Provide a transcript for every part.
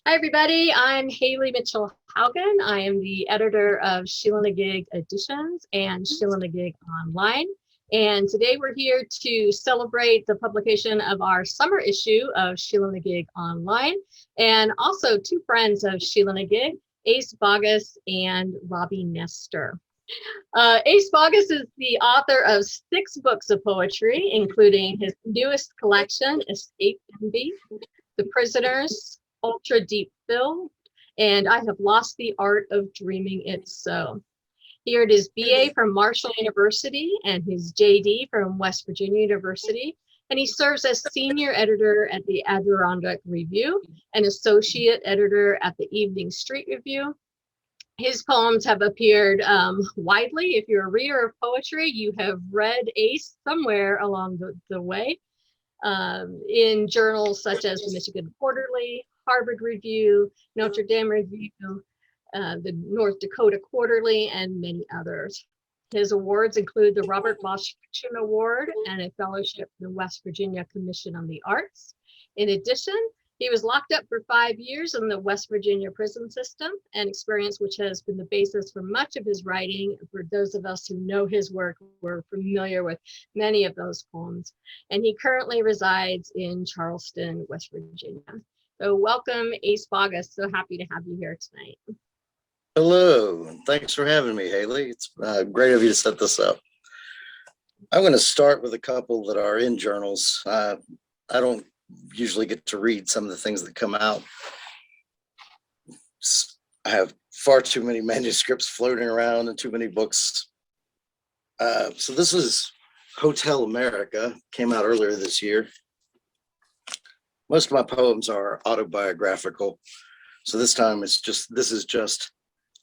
Hi, everybody. I'm Haley Mitchell Haugen. I am the editor of Sheila-Na-Gig Editions and Sheila-Na-Gig Online. And today we're here to celebrate the publication of our summer issue of Sheila-Na-Gig Online, and also two friends of Sheila-Na-Gig, Ace Boggess and Robbie Nester. Ace Boggess is the author of 6 books of poetry, including his newest collection, Escape Envy, The Prisoners, Ultra Deep Fill, and I Have Lost the Art of Dreaming It So. He earned his BA from Marshall University and his JD from West Virginia University, and he serves as senior editor at the Adirondack Review and associate editor at the Evening Street Review. His poems have appeared widely. If you're a reader of poetry, you have read Ace somewhere along the way. In journals such as the Michigan Quarterly, Harvard Review, Notre Dame Review, the North Dakota Quarterly, and many others. His awards include the Robert Bosch Fiction Award and a fellowship from the West Virginia Commission on the Arts. In addition, he was locked up for 5 years in the West Virginia prison system, an experience which has been the basis for much of his writing. For those of us who know his work, we're familiar with many of those poems. And he currently resides in Charleston, West Virginia. So welcome, Ace Boggess. So happy to have you here tonight. Hello, and thanks for having me, Haley. It's great of you to set this up. I'm going to start with a couple that are in journals. I don't usually get to read some of the things that come out. I have far too many manuscripts floating around and too many books. So this is Hotel America, came out earlier this year. Most of my poems are autobiographical. So this time this is just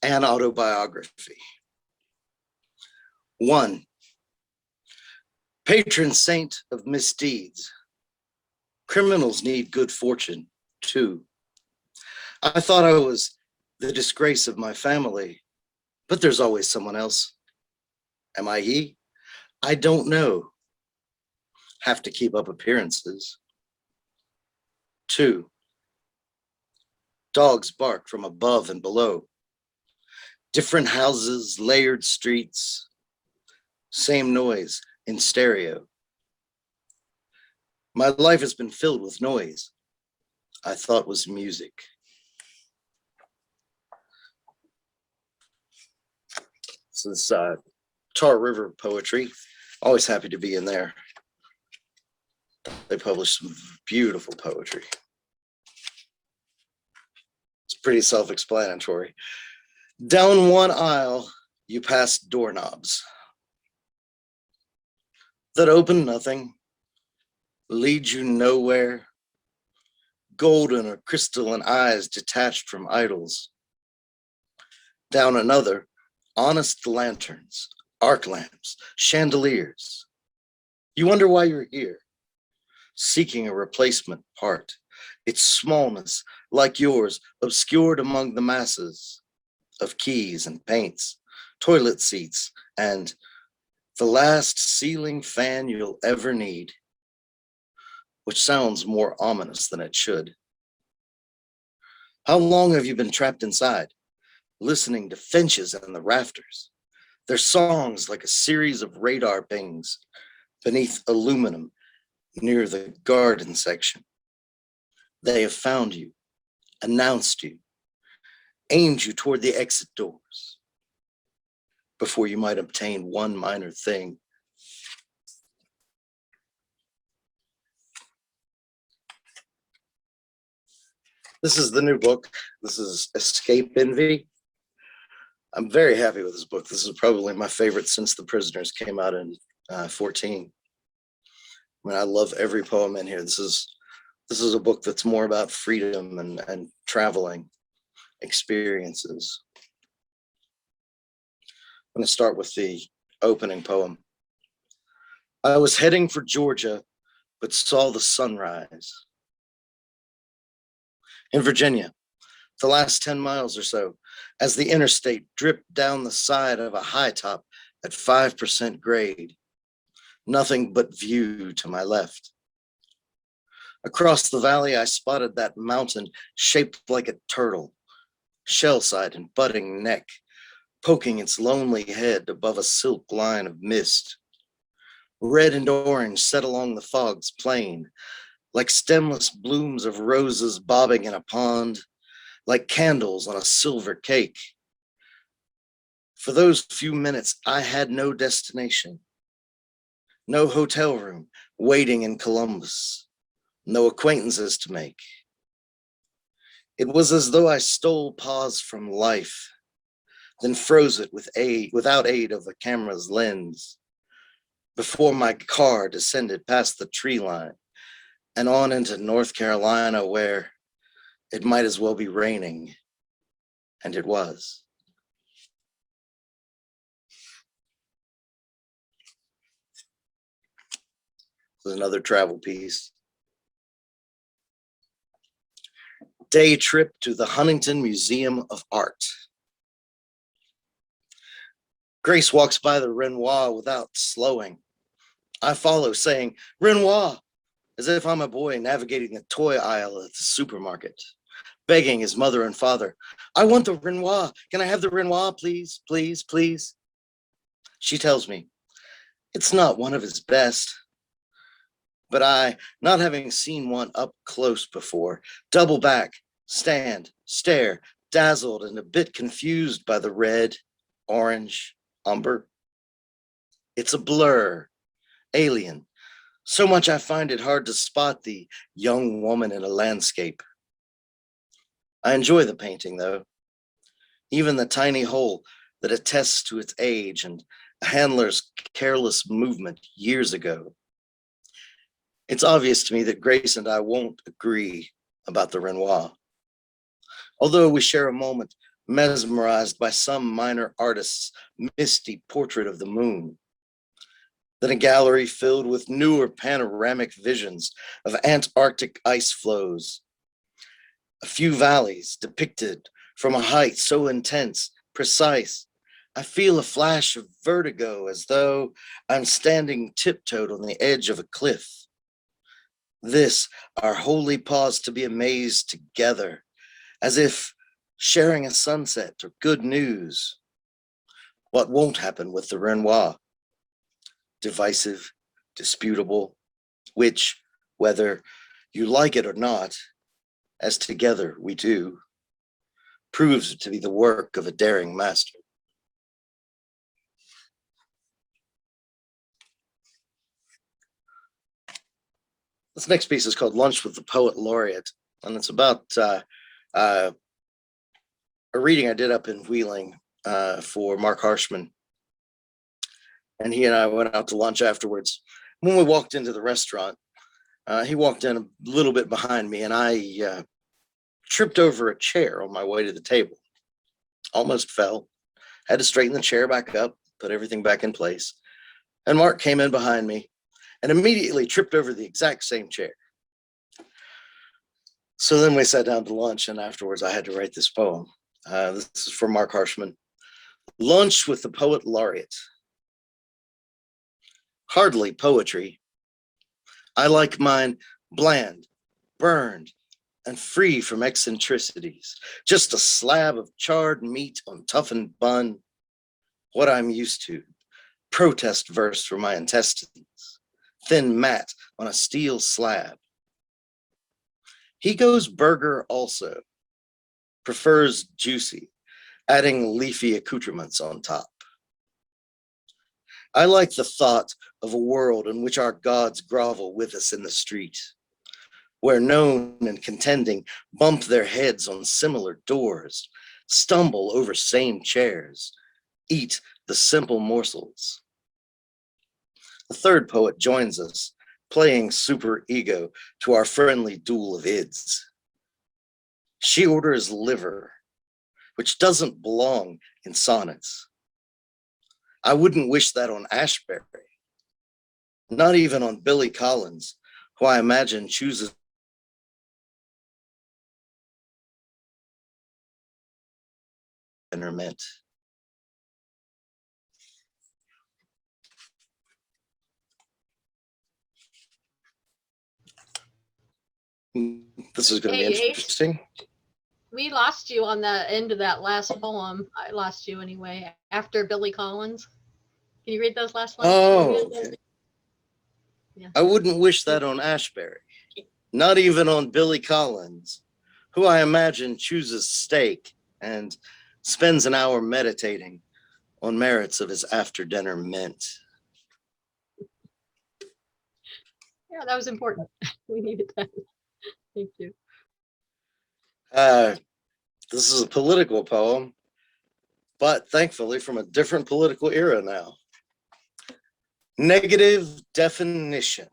an autobiography. 1. Patron saint of misdeeds. Criminals need good fortune, too. I thought I was the disgrace of my family, but there's always someone else. Am I he? I don't know. Have to keep up appearances. 2. Dogs bark from above and below. Different houses, layered streets, same noise in stereo. My life has been filled with noise I thought was music. So this Tar River poetry, always happy to be in there. They publish some beautiful poetry. It's pretty self-explanatory. Down one aisle, you pass doorknobs that open nothing, lead you nowhere. Golden or crystalline eyes detached from idols. Down another, honest lanterns, arc lamps, chandeliers. You wonder why you're here, seeking a replacement part. Its smallness, like yours, obscured among the masses of keys and paints, toilet seats, and the last ceiling fan you'll ever need, which sounds more ominous than it should. How long have you been trapped inside, listening to finches in the rafters? Their songs like a series of radar pings beneath aluminum near the garden section. They have found you, announced you, aimed you toward the exit doors before you might obtain one minor thing. This is the new book. This is Escape Envy. I'm very happy with this book. This is probably my favorite since The Prisoners came out in 14. I mean, I love every poem in here. This is a book that's more about freedom and traveling experiences. I'm going to start with the opening poem. I was heading for Georgia, but saw the sunrise. In Virginia, the last 10 miles or so, as the interstate dripped down the side of a high top at 5% grade, nothing but view to my left. Across the valley, I spotted that mountain shaped like a turtle, shell-side and budding neck, poking its lonely head above a silk line of mist. Red and orange set along the fog's plain, like stemless blooms of roses bobbing in a pond, like candles on a silver cake. For those few minutes, I had no destination, no hotel room waiting in Columbus, no acquaintances to make. It was as though I stole pause from life, then froze it without aid of a camera's lens, before my car descended past the tree line and on into North Carolina, where it might as well be raining, and it was. This is another travel piece. Day trip to the Huntington Museum of Art. Grace walks by the Renoir without slowing. I follow, saying, "Renoir," as if I'm a boy navigating the toy aisle at the supermarket, begging his mother and father, "I want the Renoir. Can I have the Renoir, please, please, please?" She tells me, it's not one of his best. But I, not having seen one up close before, double back, stand, stare, dazzled and a bit confused by the red, orange, umber. It's a blur, alien. So much I find it hard to spot the young woman in a landscape. I enjoy the painting, though. Even the tiny hole that attests to its age and a handler's careless movement years ago. It's obvious to me that Grace and I won't agree about the Renoir. Although we share a moment mesmerized by some minor artist's misty portrait of the moon, then a gallery filled with newer panoramic visions of Antarctic ice flows, a few valleys depicted from a height so intense, precise, I feel a flash of vertigo as though I'm standing tiptoed on the edge of a cliff. This, our holy pause to be amazed together, as if sharing a sunset or good news. What won't happen with the Renoir? Divisive, disputable, which, whether you like it or not, as together we do, proves to be the work of a daring master. This next piece is called Lunch with the Poet Laureate, and it's about a reading I did up in Wheeling for Mark Harshman. And he and I went out to lunch afterwards. When we walked into the restaurant, he walked in a little bit behind me, and I tripped over a chair on my way to the table. Almost fell. Had to straighten the chair back up, put everything back in place. And Mark came in behind me and immediately tripped over the exact same chair. So then we sat down to lunch, and afterwards I had to write this poem. This is for Mark Harshman. Lunch with the Poet Laureate. Hardly poetry. I like mine bland, burned, and free from eccentricities. Just a slab of charred meat on toughened bun. What I'm used to. Protest verse for my intestines. Thin mat on a steel slab. He goes burger also. Prefers juicy, adding leafy accoutrements on top. I like the thought of a world in which our gods grovel with us in the street, where known and contending bump their heads on similar doors, stumble over same chairs, eat the simple morsels. The third poet joins us, playing super ego to our friendly duel of ids. She orders liver, which doesn't belong in sonnets. I wouldn't wish that on Ashbery, not even on Billy Collins, who I imagine chooses interment. This is going to be Hey, Ace, interesting. we lost you on the end of that last poem. I lost you anyway, after Billy Collins. Can you read those last lines? Oh, okay. Yeah. I wouldn't wish that on Ashbury, not even on Billy Collins, who I imagine chooses steak and spends an hour meditating on merits of his after-dinner mint. Yeah, that was important. We needed that. Thank you. This is a political poem, but thankfully from a different political era now. Negative definition.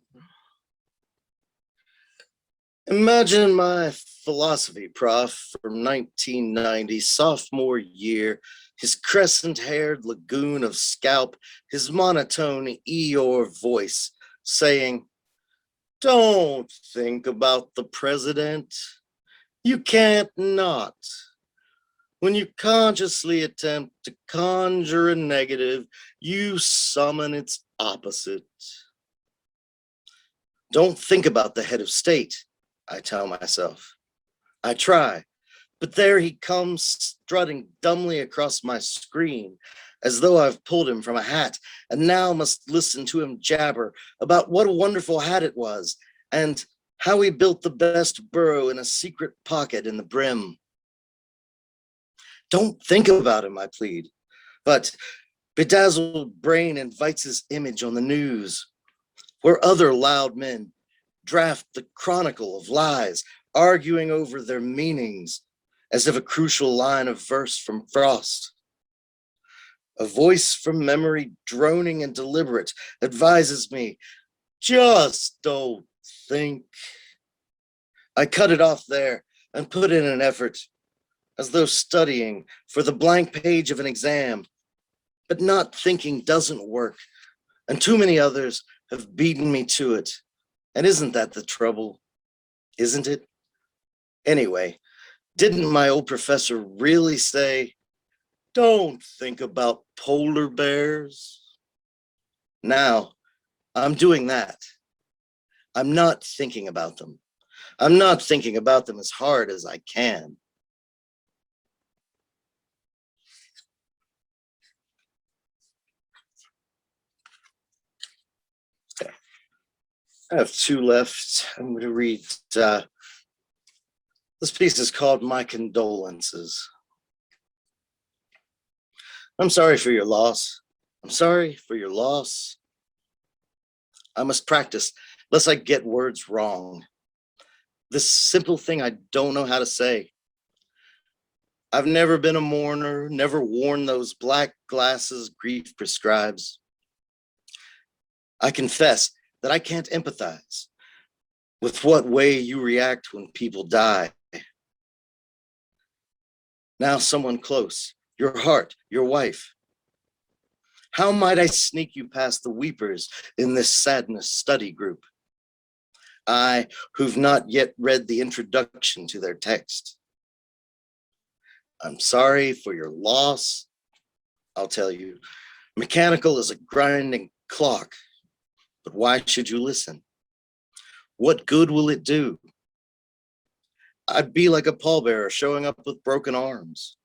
Imagine my philosophy prof from 1990, sophomore year, his crescent-haired lagoon of scalp, his monotone Eeyore voice saying, "Don't think about the president. You can't not. When you consciously attempt to conjure a negative, you summon its opposite. Don't think about the head of state, I tell myself. I try, but there he comes strutting dumbly across my screen, as though I've pulled him from a hat and now must listen to him jabber about what a wonderful hat it was and how he built the best burrow in a secret pocket in the brim. Don't think about him, I plead, but bedazzled brain invites his image on the news, where other loud men draft the chronicle of lies, arguing over their meanings as if a crucial line of verse from Frost. A voice from memory, droning and deliberate, advises me, just don't think. I cut it off there and put in an effort, as though studying for the blank page of an exam. But not thinking doesn't work, and too many others have beaten me to it. And isn't that the trouble? Isn't it? Anyway, didn't my old professor really say, don't think about polar bears? Now, I'm doing that. I'm not thinking about them. I'm not thinking about them as hard as I can. Okay. I have two left. I'm going to read. This piece is called My Condolences. I'm sorry for your loss. I'm sorry for your loss. I must practice, lest I get words wrong. This simple thing I don't know how to say. I've never been a mourner, never worn those black glasses grief prescribes. I confess that I can't empathize with what way you react when people die. Now someone close, your heart, your wife. How might I sneak you past the weepers in this sadness study group? I, who've not yet read the introduction to their text. I'm sorry for your loss. I'll tell you, mechanical as a grinding clock, but why should you listen? What good will it do? I'd be like a pallbearer showing up with broken arms.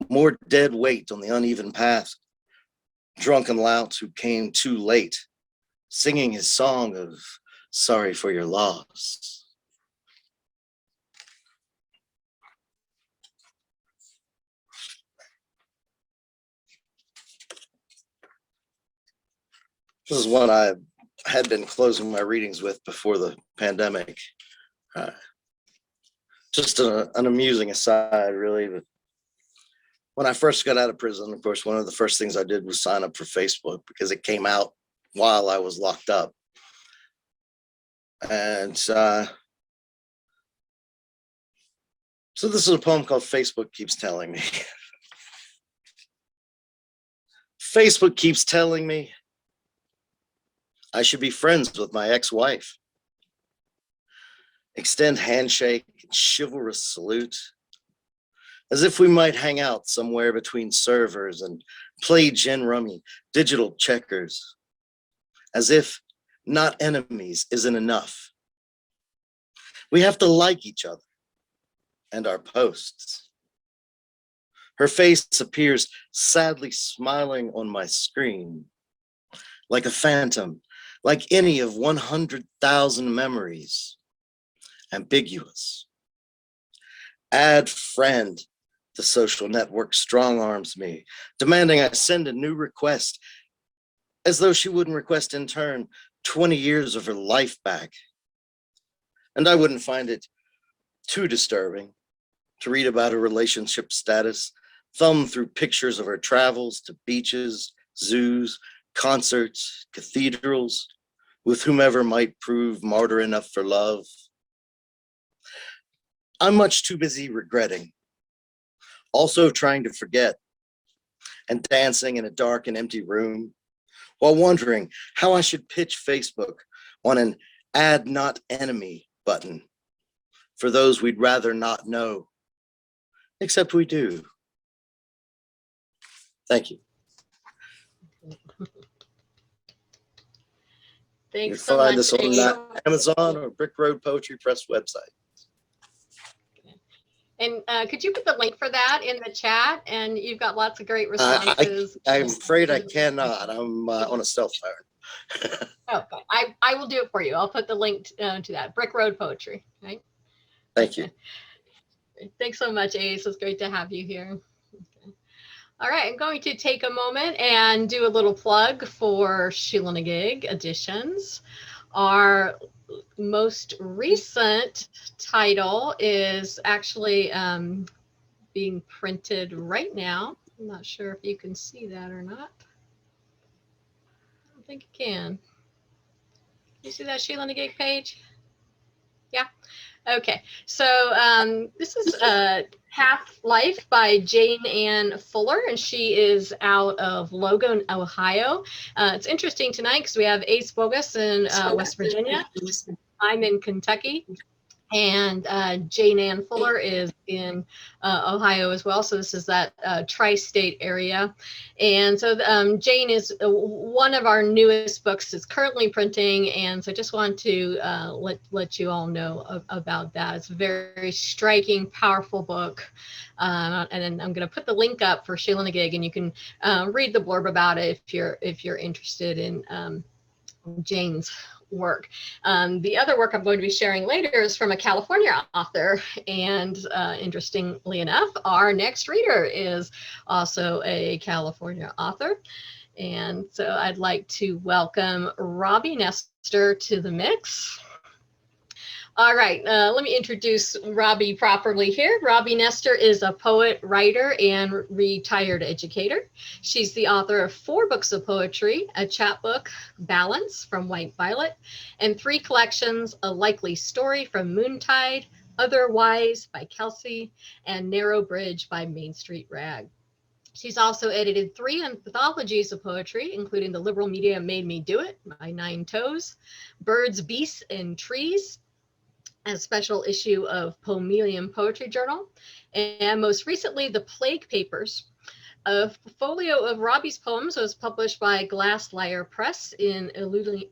More dead weight on the uneven path. Drunken louts who came too late, singing his song of sorry for your loss. This is one I had been closing my readings with before the pandemic. Just an amusing aside, really. But when I first got out of prison, of course, one of the first things I did was sign up for Facebook because it came out while I was locked up. And so this is a poem called Facebook Keeps Telling Me. Facebook keeps telling me I should be friends with my ex-wife. Extend handshake and chivalrous salute, as if we might hang out somewhere between servers and play gin rummy, digital checkers, as if not enemies isn't enough. We have to like each other and our posts. Her face appears sadly smiling on my screen, like a phantom, like any of 100,000 memories, ambiguous. Add friend, the social network strong arms me, demanding I send a new request, as though she wouldn't request in turn 20 years of her life back. And I wouldn't find it too disturbing to read about her relationship status, thumb through pictures of her travels to beaches, zoos, concerts, cathedrals, with whomever might prove martyr enough for love. I'm much too busy regretting, also trying to forget, and dancing in a dark and empty room, while wondering how I should pitch Facebook on an add not enemy button for those we'd rather not know, except we do. Thank you. Thanks You so find much. this on Amazon or Brick Road Poetry Press website. And could you put the link for that in the chat? And you've got lots of great responses. I'm afraid I cannot. I'm on a cell phone. Okay, I will do it for you. I'll put the link to that. Brick Road Poetry, right? Thank you. Thanks so much, Ace. It's great to have you here. Okay. All right, I'm going to take a moment and do a little plug for Sheila-Na-Gig editions. Our most recent title is actually being printed right now. I'm not sure if you can see that or not. I don't think you can. You see that Sheila-Na-Gig page? Yeah. Okay. So this is Half Life by Jane Ann Fuller, and she is out of Logan, Ohio. It's interesting tonight because we have Ace Boggess in West Virginia. I'm in Kentucky. And Jane Ann Fuller is in Ohio as well. So this is that tri-state area. And so Jane is one of our newest books. It's currently printing. And so I just want to let you all know about that. It's a very striking, powerful book. And then I'm going to put the link up for Sheila-Na-Gig, and you can read the blurb about it if you're interested in Jane's work. The other work I'm going to be sharing later is from a California author, and interestingly enough, our next reader is also a California author. And so I'd like to welcome Robbie Nester to the mix. All right, let me introduce Robbie properly here. Robbie Nester is a poet, writer, and retired educator. She's the author of 4 books of poetry, a chapbook, Balance from White Violet, and 3 collections, A Likely Story from Moontide, Otherwise by Kelsey, and Narrow Bridge by Main Street Rag. She's also edited 3 anthologies of poetry, including The Liberal Media Made Me Do It by 9 Toes, Birds, Beasts, and Trees, a special issue of Pomelium Poetry Journal, and most recently, The Plague Papers. A folio of Robbie's poems was published by Glass Lyre Press in Illulian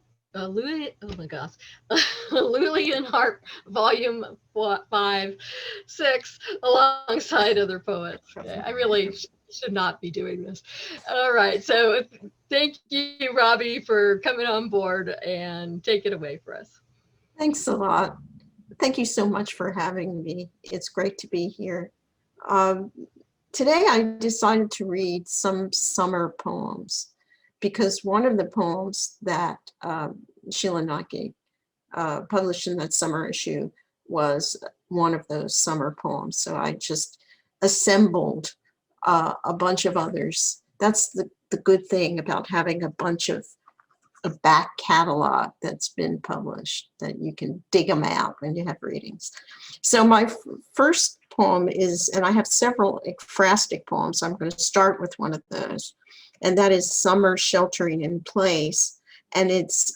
Harp Volume 5, 6, alongside other poets. I really should not be doing this. All right, so thank you, Robbie, for coming on board, and take it away for us. Thanks a lot. Thank you so much for having me. It's great to be here. Today I decided to read some summer poems because one of the poems that Sheila-Na-Gig published in that summer issue was one of those summer poems. So I just assembled a bunch of others. That's the good thing about having a bunch of a back catalog that's been published, that you can dig them out when you have readings. So my first poem is, and I have several ekphrastic poems, so I'm going to start with one of those, and that is Summer Sheltering in Place. And it's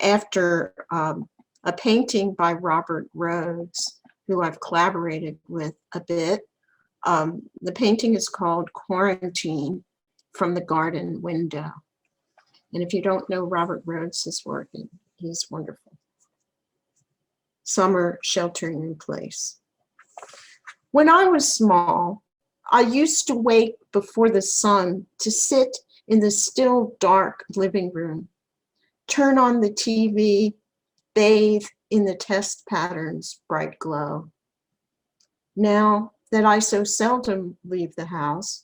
after a painting by Robert Rhodes, who I've collaborated with a bit. The painting is called Quarantine from the Garden Window. And if you don't know Robert Rhodes' work, he's wonderful. summer sheltering in place. When I was small, I used to wake before the sun to sit in the still dark living room, turn on the TV, bathe in the test pattern's bright glow. Now that I so seldom leave the house,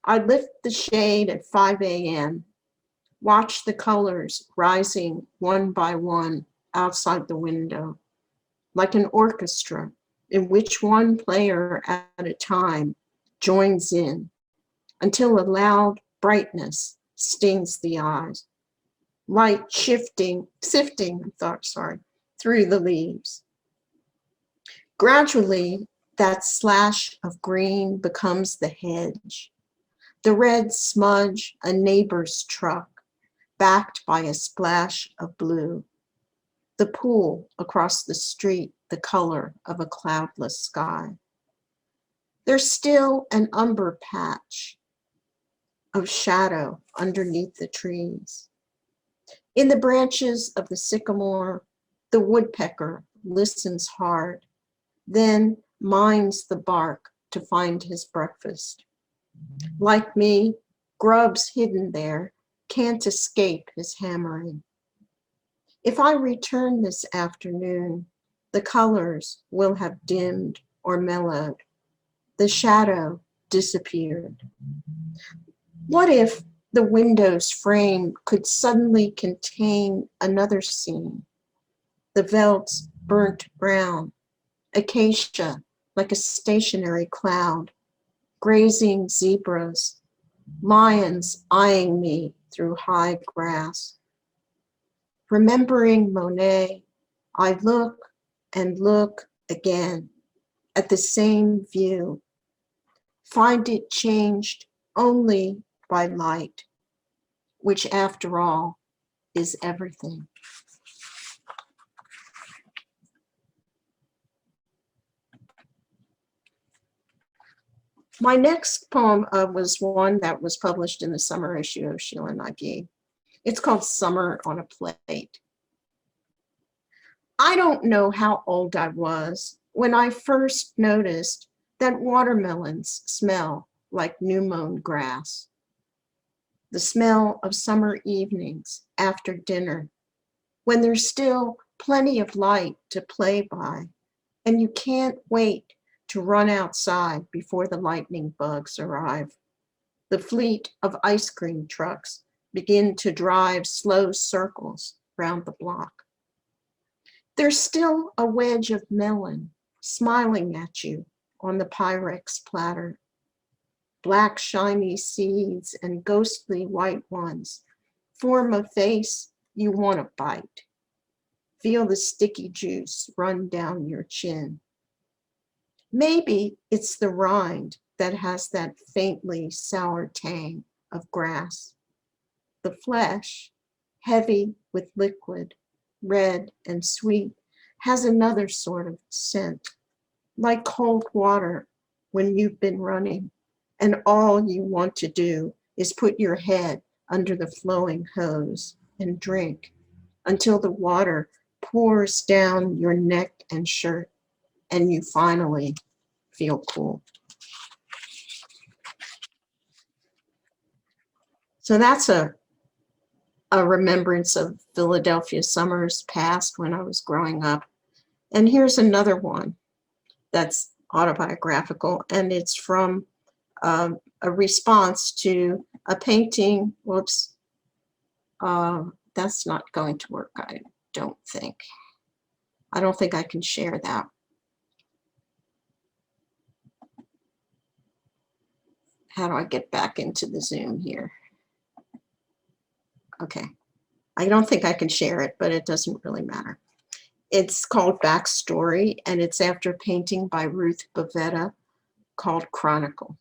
I lift the shade at 5 a.m., watch the colors rising one by one outside the window, like an orchestra in which one player at a time joins in until a loud brightness stings the eyes, light sifting through the leaves. Gradually, that slash of green becomes the hedge, the red smudge a neighbor's truck, backed by a splash of blue, the pool across the street, the color of a cloudless sky. There's still an umber patch of shadow underneath the trees. In the branches of the sycamore, the woodpecker listens hard, then mines the bark to find his breakfast. Like me, grubs hidden there can't escape his hammering. If I return this afternoon, the colors will have dimmed or mellowed. The shadow disappeared. What if the window's frame could suddenly contain another scene? The veld's burnt brown, acacia like a stationary cloud, grazing zebras, lions eyeing me through high grass. Remembering Monet, I look and look again at the same view, find it changed only by light, which after all is everything. My next poem was one that was published in the summer issue of Sheila-Na-Gig. It's called Summer on a Plate. I don't know how old I was when I first noticed that watermelons smell like new mown grass. The smell of summer evenings after dinner, when there's still plenty of light to play by, and you can't wait to run outside before the lightning bugs arrive. The fleet of ice cream trucks begin to drive slow circles round the block. There's still a wedge of melon smiling at you on the Pyrex platter. Black shiny seeds and ghostly white ones form a face you want to bite. Feel the sticky juice run down your chin. Maybe it's the rind that has that faintly sour tang of grass. The flesh, heavy with liquid, red and sweet, has another sort of scent, like cold water when you've been running and all you want to do is put your head under the flowing hose and drink until the water pours down your neck and shirt and you finally feel cool. So that's a remembrance of Philadelphia summers past when I was growing up. And here's another one that's autobiographical, and it's from a response to a painting. Whoops, that's not going to work, I don't think. I don't think I can share that. How do I get back into the Zoom here? Okay, I don't think I can share it, but it doesn't really matter. It's called Backstory, and it's after a painting by Ruth Bavetta called Chronicle.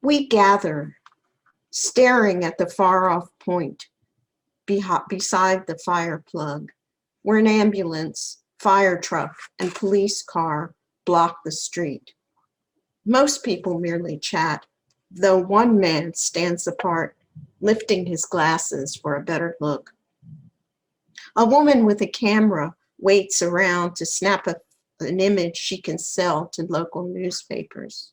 We gather, staring at the far-off point beside the fire plug, where an ambulance, fire truck, and police car block the street. Most people merely chat, though one man stands apart, lifting his glasses for a better look. A woman with a camera waits around to snap an image she can sell to local newspapers.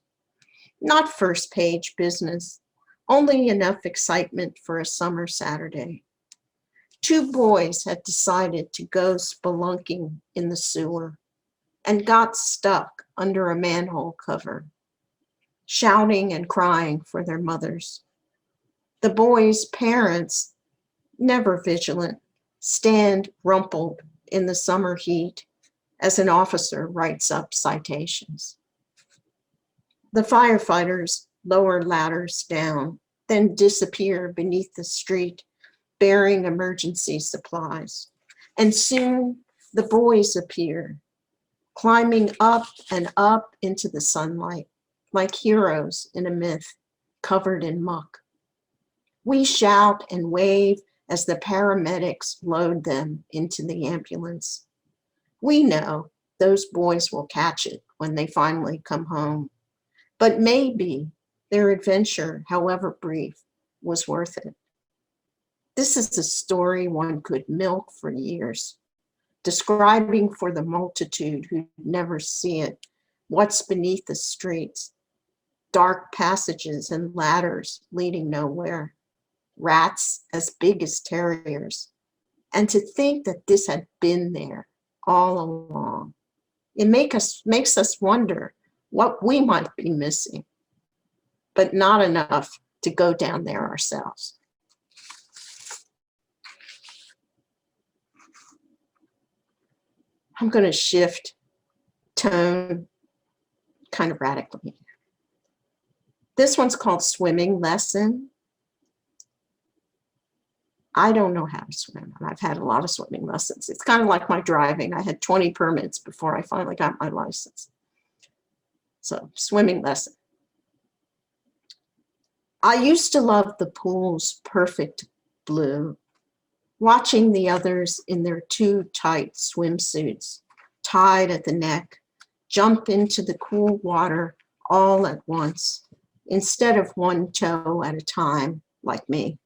Not first page business, only enough excitement for a summer Saturday. Two boys had decided to go spelunking in the sewer and got stuck under a manhole cover, shouting and crying for their mothers. The boys' parents, never vigilant, stand rumpled in the summer heat as an officer writes up citations. The firefighters lower ladders down, then disappear beneath the street, bearing emergency supplies. And soon the boys appear, climbing up and up into the sunlight, like heroes in a myth, covered in muck. We shout and wave as the paramedics load them into the ambulance. We know those boys will catch it when they finally come home, but maybe their adventure, however brief, was worth it. This is a story one could milk for years, describing for the multitude who never see it what's beneath the streets, dark passages and ladders leading nowhere, rats as big as terriers, and to think that this had been there all along. It makes us wonder what we might be missing, but not enough to go down there ourselves. I'm going to shift tone kind of radically. This one's called Swimming Lesson. I don't know how to swim, and I've had a lot of swimming lessons. It's kind of like my driving. I had 20 permits before I finally got my license. So, swimming lesson. I used to love the pool's perfect blue, watching the others in their too tight swimsuits, tied at the neck, jump into the cool water all at once, instead of one toe at a time, like me.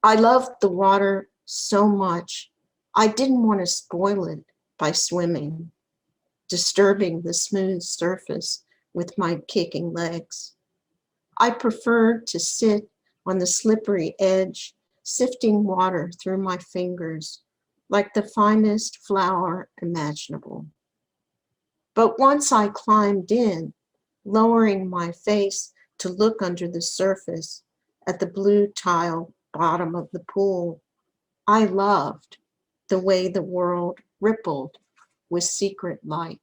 I loved the water so much, I didn't want to spoil it by swimming, disturbing the smooth surface with my kicking legs. I preferred to sit on the slippery edge, sifting water through my fingers like the finest flour imaginable. But once I climbed in, lowering my face to look under the surface at the blue tile bottom of the pool, I loved the way the world rippled with secret light.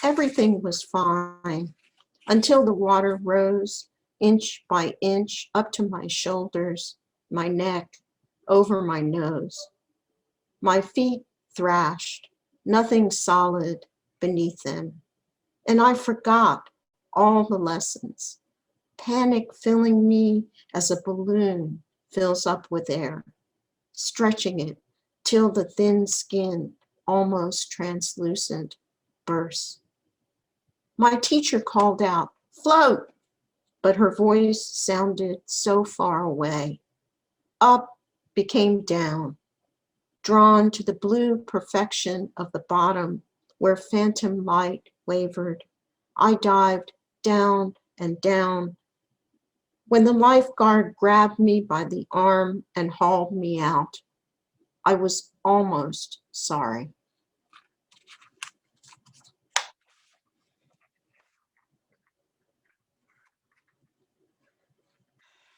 Everything was fine until the water rose inch by inch up to my shoulders, my neck, over my nose. My feet thrashed, nothing solid beneath them, and I forgot all the lessons, panic filling me as a balloon fills up with air, stretching it till the thin skin, almost translucent, bursts. My teacher called out, "Float," but her voice sounded so far away. Up became down, drawn to the blue perfection of the bottom where phantom light wavered. I dived down and down. When the lifeguard grabbed me by the arm and hauled me out, I was almost sorry.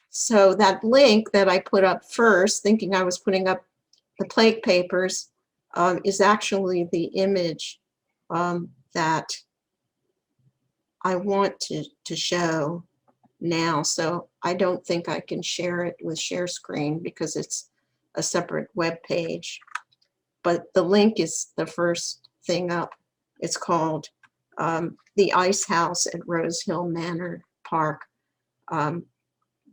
So that link that I put up first, thinking I was putting up the plague papers, is actually the image that I want to show now. So I don't think I can share it with share screen because it's a separate web page. But the link is the first thing up. It's called The Ice House at Rose Hill Manor Park.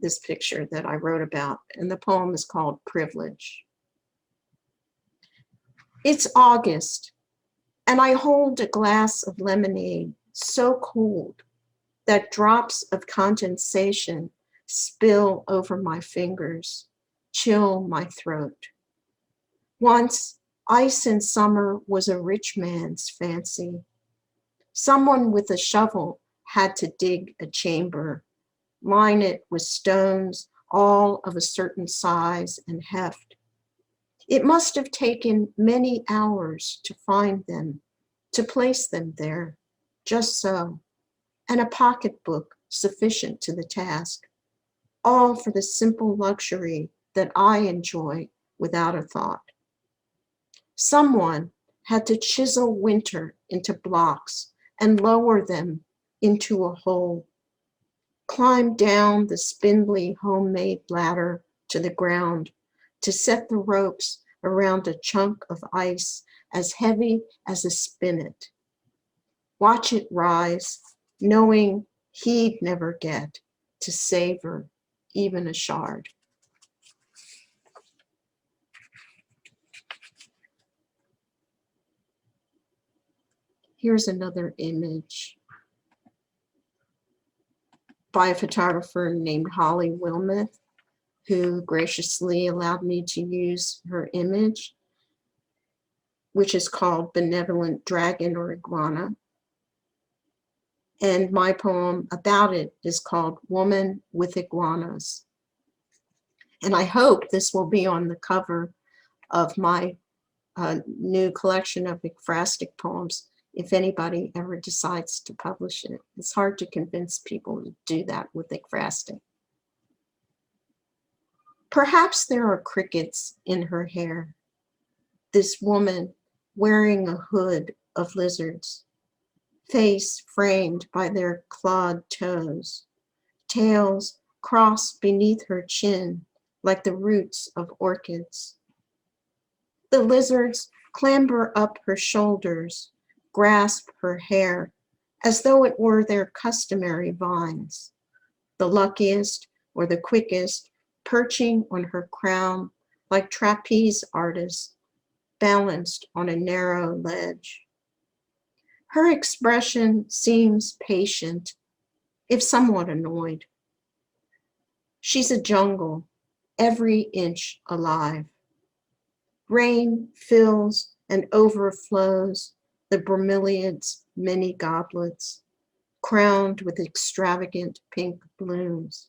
This picture that I wrote about, and the poem is called Privilege. It's August, and I hold a glass of lemonade so cold that drops of condensation spill over my fingers, chill my throat. Once, ice in summer was a rich man's fancy. Someone with a shovel had to dig a chamber, line it with stones, all of a certain size and heft. It must have taken many hours to find them, to place them there, just so, and a pocketbook sufficient to the task, all for the simple luxury that I enjoy without a thought. Someone had to chisel winter into blocks and lower them into a hole, climb down the spindly homemade ladder to the ground to set the ropes around a chunk of ice as heavy as a spinet. Watch it rise, knowing he'd never get to savor even a shard. Here's another image by a photographer named Holly Wilmoth, who graciously allowed me to use her image, which is called Benevolent Dragon or Iguana. And my poem about it is called Woman with Iguanas. And I hope this will be on the cover of my new collection of ekphrastic poems, if anybody ever decides to publish it. It's hard to convince people to do that with ekphrastic. Perhaps there are crickets in her hair. This woman wearing a hood of lizards, face framed by their clawed toes, tails crossed beneath her chin like the roots of orchids. The lizards clamber up her shoulders, grasp her hair as though it were their customary vines. The luckiest or the quickest perching on her crown like trapeze artists balanced on a narrow ledge. Her expression seems patient, if somewhat annoyed. She's a jungle, every inch alive. Rain fills and overflows the bromeliad's many goblets, crowned with extravagant pink blooms.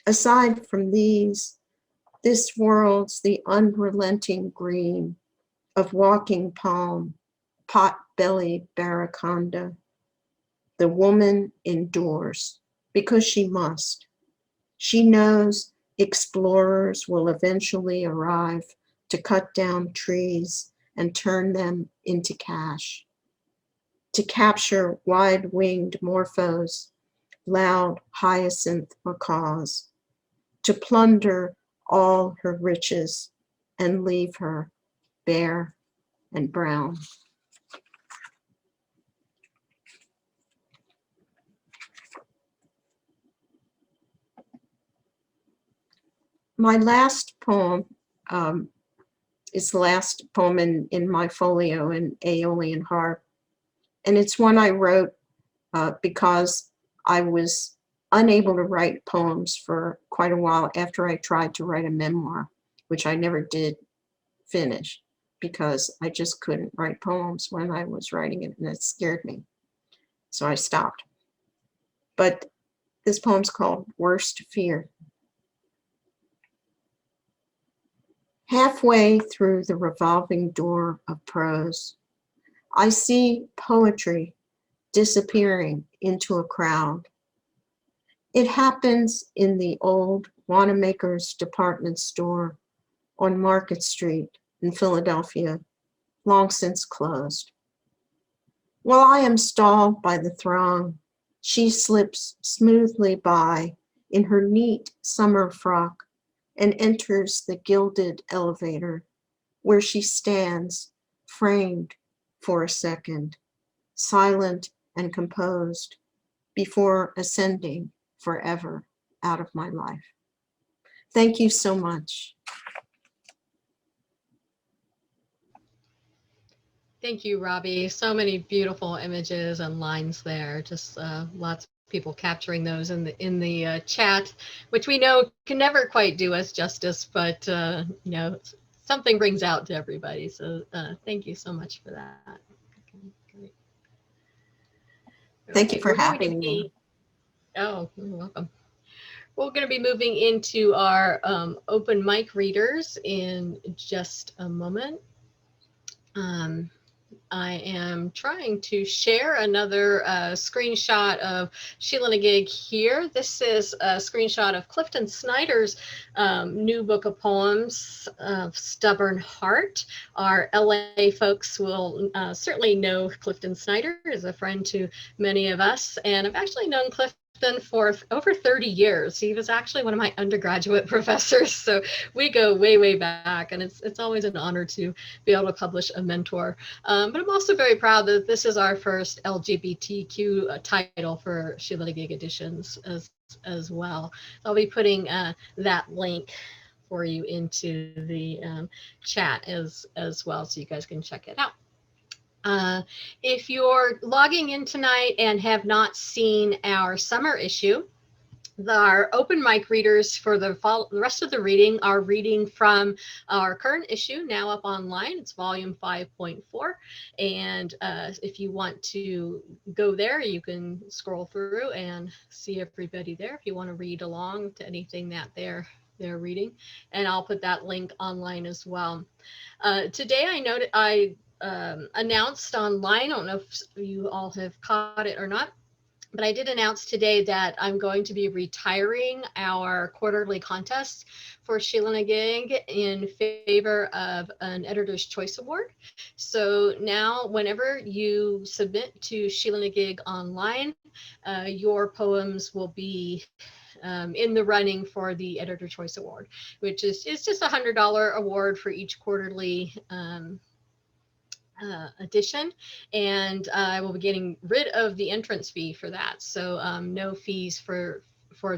Aside from these, this world's the unrelenting green of walking palm, pot-bellied barraconda. The woman endures because she must. She knows explorers will eventually arrive to cut down trees and turn them into cash, to capture wide-winged morphos, loud hyacinth macaws, to plunder all her riches and leave her bare and brown. My last poem is the last poem in my folio in Aeolian Harp. And it's one I wrote because I was unable to write poems for quite a while after I tried to write a memoir, which I never did finish because I just couldn't write poems when I was writing it, and it scared me. So I stopped. But this poem's called Worst Fear. Halfway through the revolving door of prose, I see poetry disappearing into a crowd. It happens in the old Wanamaker's department store on Market Street in Philadelphia, long since closed. While I am stalled by the throng, she slips smoothly by in her neat summer frock and enters the gilded elevator, where she stands framed for a second, silent and composed, before ascending forever out of my life. Thank you so much. Thank you, Robbie. So many beautiful images and lines there. Just lots of people capturing those in the chat, which we know can never quite do us justice, but you know, something rings out to everybody. So thank you so much for that. Okay, great. Thank you for We're going to having me. Oh, you're welcome. We're going to be moving into our open mic readers in just a moment. I am trying to share another screenshot of Sheila-Na-Gig here. This is a screenshot of Clifton Snyder's new book of poems, Stubborn Heart. Our LA folks will certainly know Clifton Snyder, is a friend to many of us, and I've actually known Clifton for over 30 years. He was actually one of my undergraduate professors, so we go way, way back, and it's always an honor to be able to publish a mentor. But I'm also very proud that this is our first LGBTQ title for Sheila-Na-Gig editions as well. So I'll be putting that link for you into the chat as well, so you guys can check it out. If you're logging in tonight and have not seen our summer issue, our open mic readers for the rest of the reading are reading from our current issue, now up online. It's volume 5.4. And if you want to go there, you can scroll through and see everybody there if you want to read along to anything that they're reading. And I'll put that link online as well. Today I announced online, I don't know if you all have caught it or not, but I did announce today that I'm going to be retiring our quarterly contest for Sheila-Na-Gig in favor of an Editor's Choice Award. So now whenever you submit to Sheila-Na-Gig online, your poems will be in the running for the Editor Choice Award, which is just a $100 award for each quarterly edition, and I will be getting rid of the entrance fee for that, so no fees for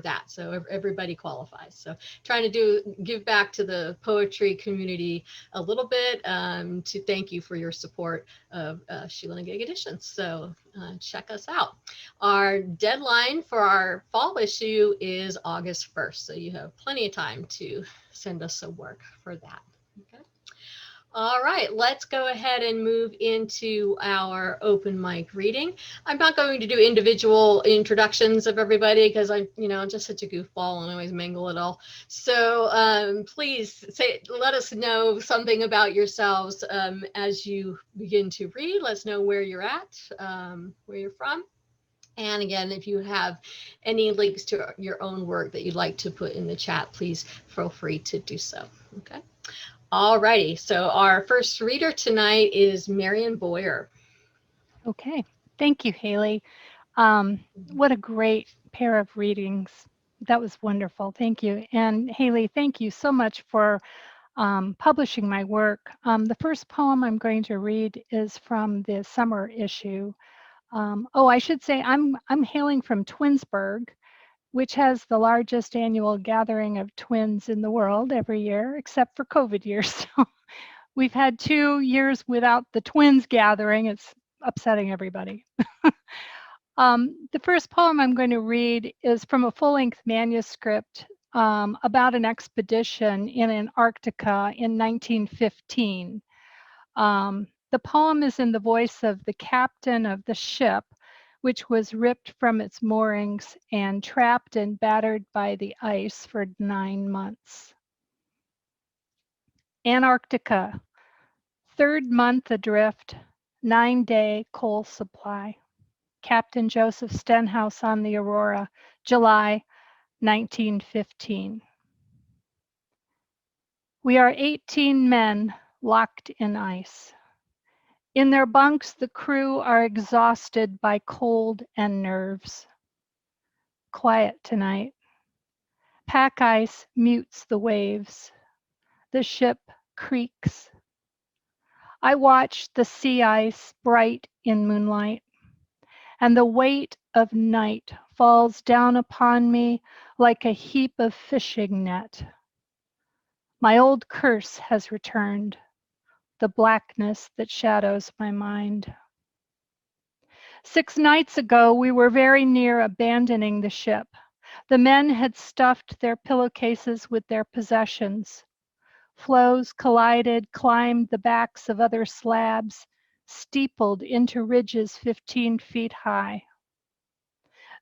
that, so everybody qualifies. So trying to give back to the poetry community a little bit to thank you for your support of Sheila-Na-Gig editions. So check us out. Our deadline for our fall issue is August 1st, so you have plenty of time to send us some work for that. Okay. All right, let's go ahead and move into our open mic reading. I'm not going to do individual introductions of everybody because I'm just such a goofball and always mangle it all. So please let us know something about yourselves as you begin to read. Let's know where you're at, where you're from. And again, if you have any links to your own work that you'd like to put in the chat, please feel free to do so. Okay. All righty, so our first reader tonight is Marion Boyer. Okay, thank you, Haley. What a great pair of readings. That was wonderful, thank you. And Haley, thank you so much for publishing my work. The first poem I'm going to read is from the summer issue. I should say I'm hailing from Twinsburg, which has the largest annual gathering of twins in the world every year, except for COVID years. So we've had 2 years without the twins gathering. It's upsetting everybody. The first poem I'm going to read is from a full-length manuscript about an expedition in Antarctica in 1915. The poem is in the voice of the captain of the ship, which was ripped from its moorings and trapped and battered by the ice for 9 months. Antarctica, 3rd month adrift, 9-day coal supply. Captain Joseph Stenhouse on the Aurora, July 1915. We are 18 men locked in ice. In their bunks, the crew are exhausted by cold and nerves. Quiet tonight. Pack ice mutes the waves. The ship creaks. I watch the sea ice bright in moonlight, and the weight of night falls down upon me like a heap of fishing net. My old curse has returned, the blackness that shadows my mind. 6 nights ago, we were very near abandoning the ship. The men had stuffed their pillowcases with their possessions. Flows collided, climbed the backs of other slabs, steepled into ridges 15 feet high.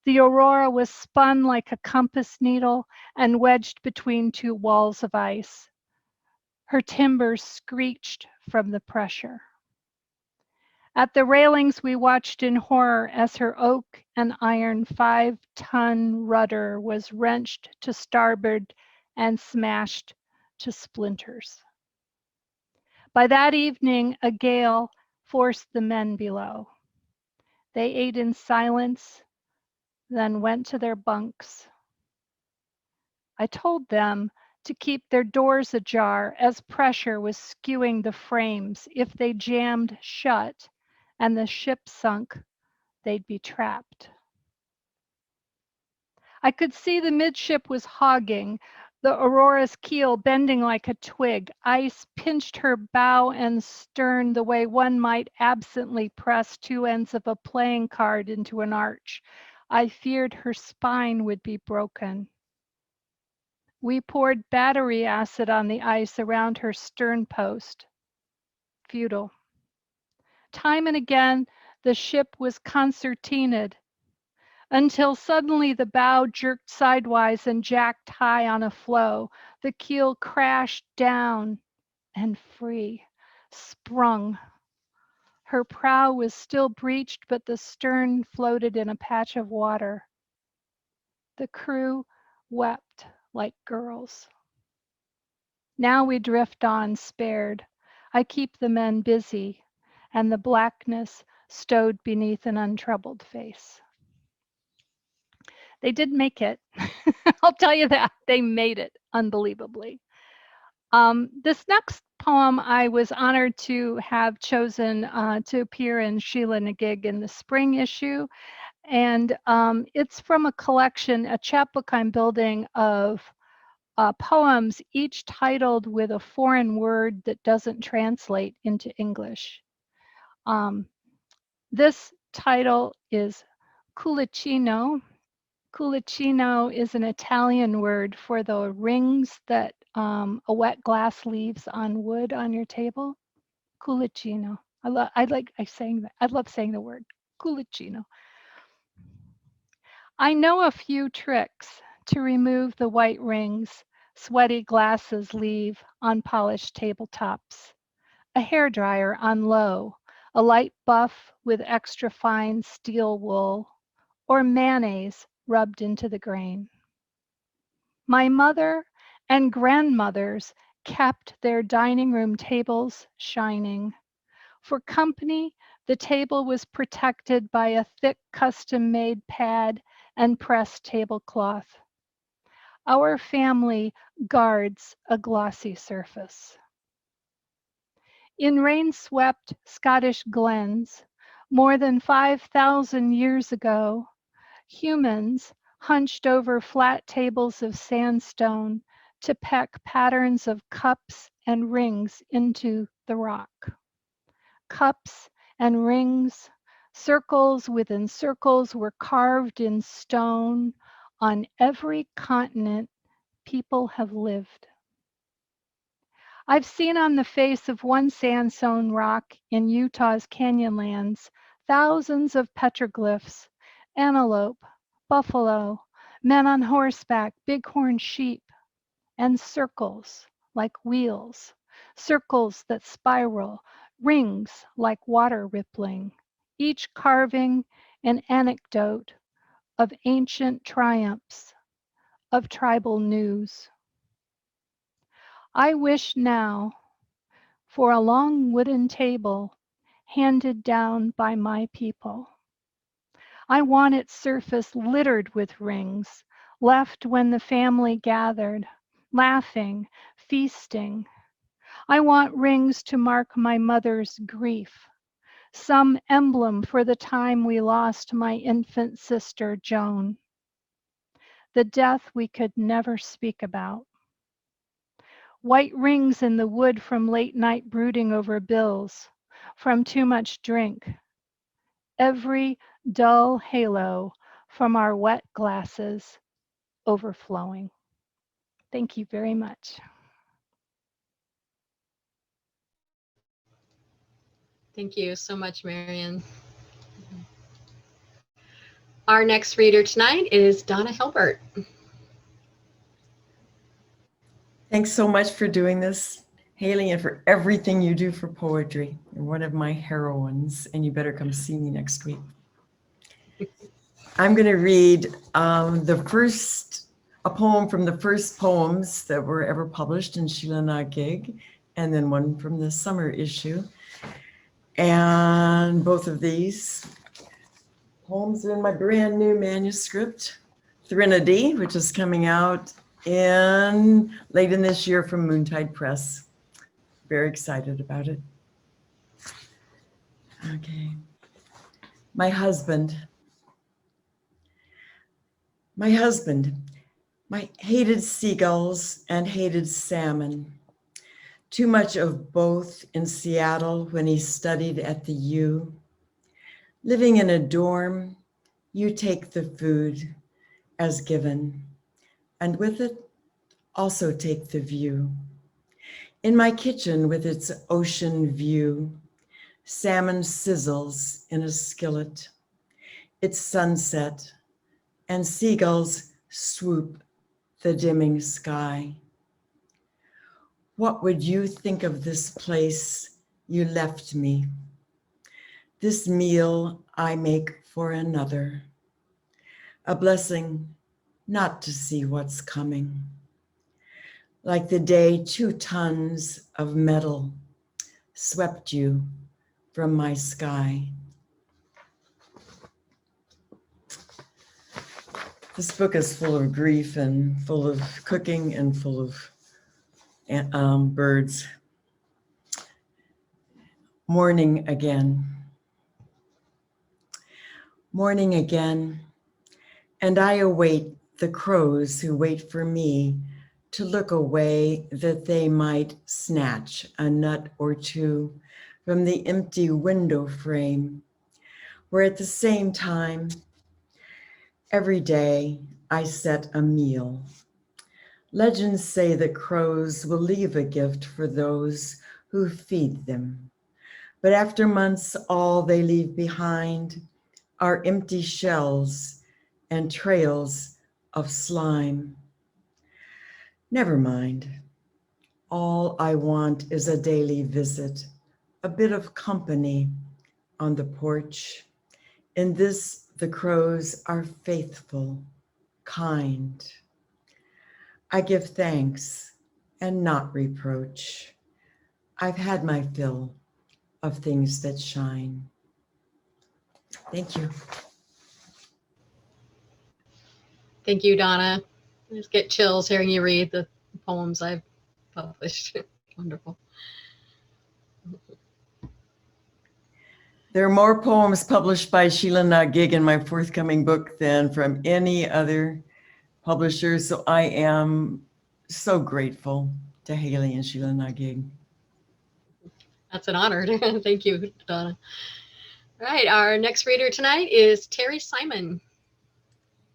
The aurora was spun like a compass needle and wedged between two walls of ice. Her timbers screeched from the pressure. At the railings, we watched in horror as her oak and iron 5-ton rudder was wrenched to starboard and smashed to splinters. By that evening, a gale forced the men below. They ate in silence, then went to their bunks. I told them to keep their doors ajar as pressure was skewing the frames. If they jammed shut and the ship sunk, they'd be trapped. I could see the midship was hogging, the Aurora's keel bending like a twig. Ice pinched her bow and stern the way one might absently press two ends of a playing card into an arch. I feared her spine would be broken. We poured battery acid on the ice around her stern post. Futile. Time and again, the ship was concertinaed, until suddenly the bow jerked sidewise and jacked high on a floe. The keel crashed down and free, sprung. Her prow was still breached, but the stern floated in a patch of water. The crew wept like girls. Now we drift on spared. I keep the men busy, and the blackness stowed beneath an untroubled face. They did make it. I'll tell you that. They made it unbelievably. This next poem I was honored to have chosen to appear in Sheila-Na-Gig in the spring issue. And it's from a collection, a chapbook I'm building of poems, each titled with a foreign word that doesn't translate into English. This title is Culicino. Culicino is an Italian word for the rings that a wet glass leaves on wood on your table. Culicino. I love saying the word Culicino. I know a few tricks to remove the white rings sweaty glasses leave on polished tabletops. A hairdryer on low, a light buff with extra fine steel wool, or mayonnaise rubbed into the grain. My mother and grandmothers kept their dining room tables shining. For company, the table was protected by a thick custom-made pad and pressed tablecloth. Our family guards a glossy surface. In rain-swept Scottish glens, more than 5,000 years ago, humans hunched over flat tables of sandstone to peck patterns of cups and rings into the rock. Cups and rings, circles within circles were carved in stone on every continent people have lived. I've seen on the face of one sandstone rock in Utah's canyonlands thousands of petroglyphs, antelope, buffalo, men on horseback, bighorn sheep, and circles like wheels, circles that spiral, rings like water rippling, each carving an anecdote of ancient triumphs, of tribal news. I wish now for a long wooden table handed down by my people. I want its surface littered with rings, left when the family gathered, laughing, feasting. I want rings to mark my mother's grief, some emblem for the time we lost my infant sister, Joan, the death we could never speak about. White rings in the wood from late night brooding over bills, from too much drink. Every dull halo from our wet glasses overflowing. Thank you very much. Thank you so much, Marion. Our next reader tonight is Donna Halpert. Thanks so much for doing this, Haley, and for everything you do for poetry. You're one of my heroines, and you better come see me next week. I'm going to read a poem from the first poems that were ever published in Sheila-Na-Gig, and then one from the summer issue. And both of these poems are in my brand new manuscript, Threnody, which is coming out late in this year from Moontide Press. Very excited about it. Okay. My husband, my hated seagulls and hated salmon. Too much of both in Seattle when he studied at the U. Living in a dorm, you take the food as given, and with it, also take the view. In my kitchen with its ocean view, salmon sizzles in a skillet. It's sunset, and seagulls swoop the dimming sky. What would you think of this place you left me? This meal I make for another. A blessing not to see what's coming. Like the day 2 tons of metal swept you from my sky. This book is full of grief and full of cooking and full of birds. Morning again. Morning again, and I await the crows who wait for me to look away that they might snatch a nut or two from the empty window frame, where at the same time, every day I set a meal. Legends say that crows will leave a gift for those who feed them, but after months, all they leave behind are empty shells and trails of slime. Never mind. All I want is a daily visit, a bit of company on the porch. In this, the crows are faithful, kind. I give thanks and not reproach. I've had my fill of things that shine. Thank you. Thank you, Donna. I just get chills hearing you read the poems I've published. Wonderful. There are more poems published by Sheila-Na-Gig in my forthcoming book than from any other publisher, so I am so grateful to Haley and Sheila-Na-Gig. That's an honor. Thank you, Donna. All right, our next reader tonight is Terry Simon.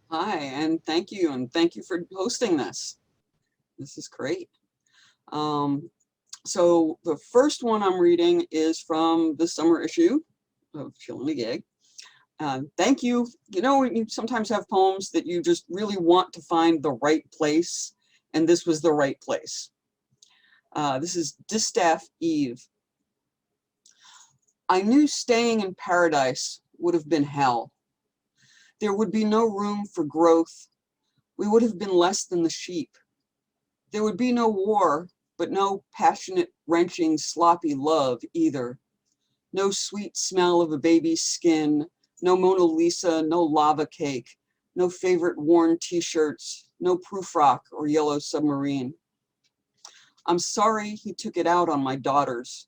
Hi, and thank you for hosting this. This is great. So the first one I'm reading is from the summer issue of Sheila-Na-Gig. Thank you. You know, you sometimes have poems that you just really want to find the right place, and this was the right place. This is Distaff Eve. I knew staying in paradise would have been hell. There would be no room for growth. We would have been less than the sheep. There would be no war, but no passionate, wrenching, sloppy love either. No sweet smell of a baby's skin, no Mona Lisa, no lava cake, no favorite worn t-shirts, no Prufrock or Yellow Submarine. I'm sorry he took it out on my daughters.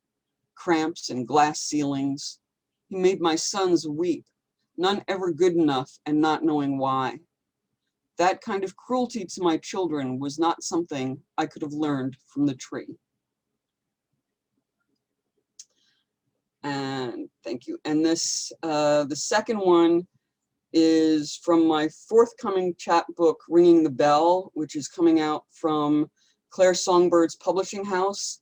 Cramps and glass ceilings. He made my sons weep, none ever good enough and not knowing why. That kind of cruelty to my children was not something I could have learned from the tree. And thank you. And this, the second one is from my forthcoming chapbook, Ringing the Bell, which is coming out from Claire Songbird's publishing house.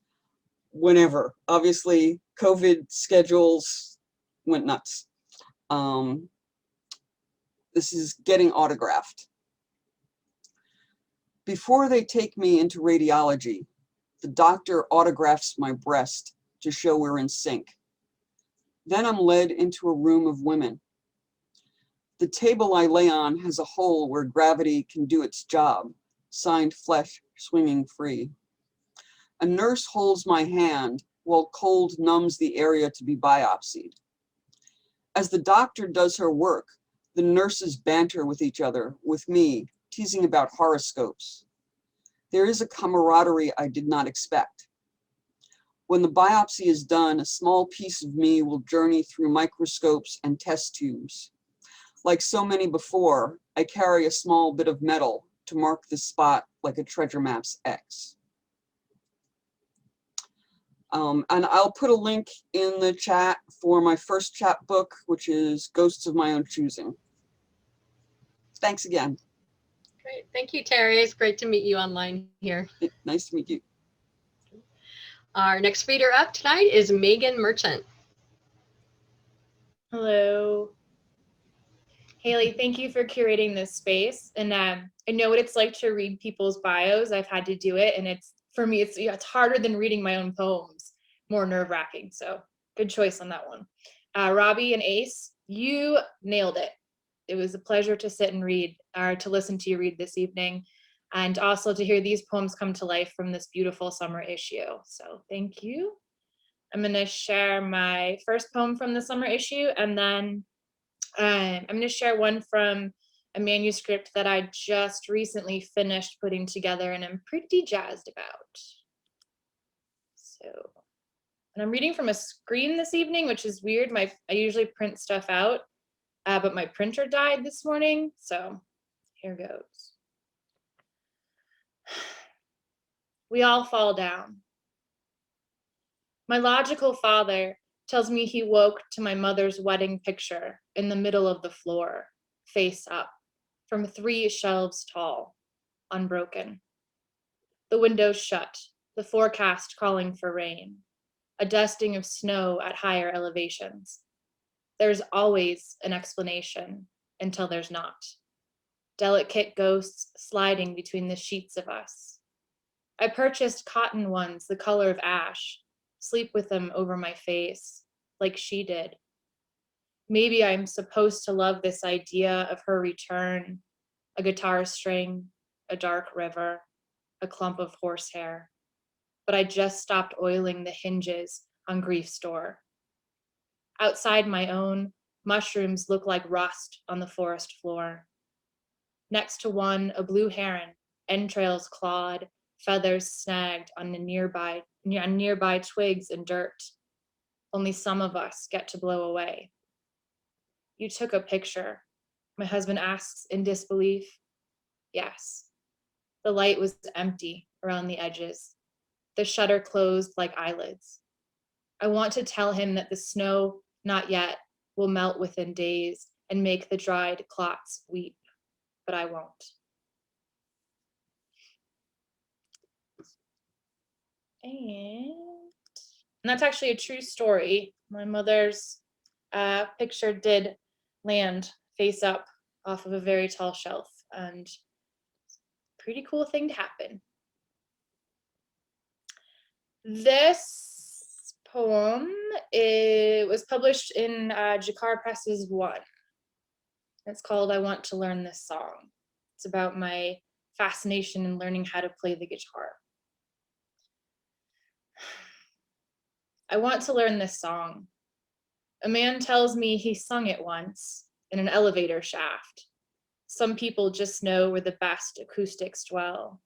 whenever. Obviously, COVID schedules went nuts. This is getting autographed. Before they take me into radiology, the doctor autographs my breast to show we're in sync. Then I'm led into a room of women. The table I lay on has a hole where gravity can do its job, signed flesh swinging free. A nurse holds my hand while cold numbs the area to be biopsied. As the doctor does her work, the nurses banter with each other, with me, teasing about horoscopes. There is a camaraderie I did not expect. When the biopsy is done, a small piece of me will journey through microscopes and test tubes. Like so many before, I carry a small bit of metal to mark the spot like a treasure map's X. And I'll put a link in the chat for my first chapbook, which is Ghosts of My Own Choosing. Thanks again. Great. Thank you, Terry. It's great to meet you online here. Nice to meet you. Our next reader up tonight is Megan Merchant. Hello. Haley, thank you for curating this space. And I know what it's like to read people's bios. I've had to do it. And for me, it's harder than reading my own poems, more nerve-wracking. So good choice on that one. Robbie and Ace, you nailed it. It was a pleasure to sit and read, or to listen to you read this evening, and also to hear these poems come to life from this beautiful summer issue. So thank you. I'm going to share my first poem from the summer issue, and then I'm going to share one from a manuscript that I just recently finished putting together and I'm pretty jazzed about. So, and I'm reading from a screen this evening, which is weird. I usually print stuff out, but my printer died this morning. So here goes. We all fall down. My logical father tells me he woke to my mother's wedding picture in the middle of the floor, face up, from 3 shelves tall, unbroken. The windows shut, the forecast calling for rain, a dusting of snow at higher elevations. There's always an explanation until there's not. Delicate ghosts sliding between the sheets of us. I purchased cotton ones the color of ash, sleep with them over my face, like she did. Maybe I'm supposed to love this idea of her return, a guitar string, a dark river, a clump of horsehair. But I just stopped oiling the hinges on grief's door. Outside my own, mushrooms look like rust on the forest floor. Next to one, a blue heron, entrails clawed, feathers snagged on nearby twigs and dirt. Only some of us get to blow away. You took a picture, my husband asks in disbelief. Yes. The light was empty around the edges. The shutter closed like eyelids. I want to tell him that the snow, not yet, will melt within days and make the dried clots weep, but I won't. And that's actually a true story. My mother's picture did land face up off of a very tall shelf, and pretty cool thing to happen. This poem, it was published in Jakar Press's One. It's called I Want to Learn This Song. It's about my fascination in learning how to play the guitar. I want to learn this song. A man tells me he sung it once in an elevator shaft. Some people just know where the best acoustics dwell.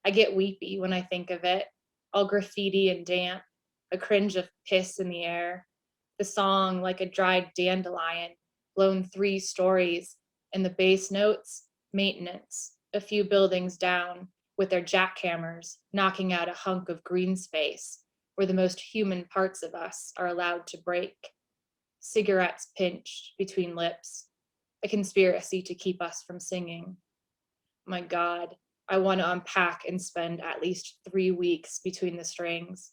I get weepy when I think of it, all graffiti and damp, a cringe of piss in the air. The song like a dried dandelion, blown 3 stories, and the bass notes, maintenance, a few buildings down, with their jackhammers knocking out a hunk of green space where the most human parts of us are allowed to break. Cigarettes pinched between lips, a conspiracy to keep us from singing. My God, I want to unpack and spend at least 3 weeks between the strings,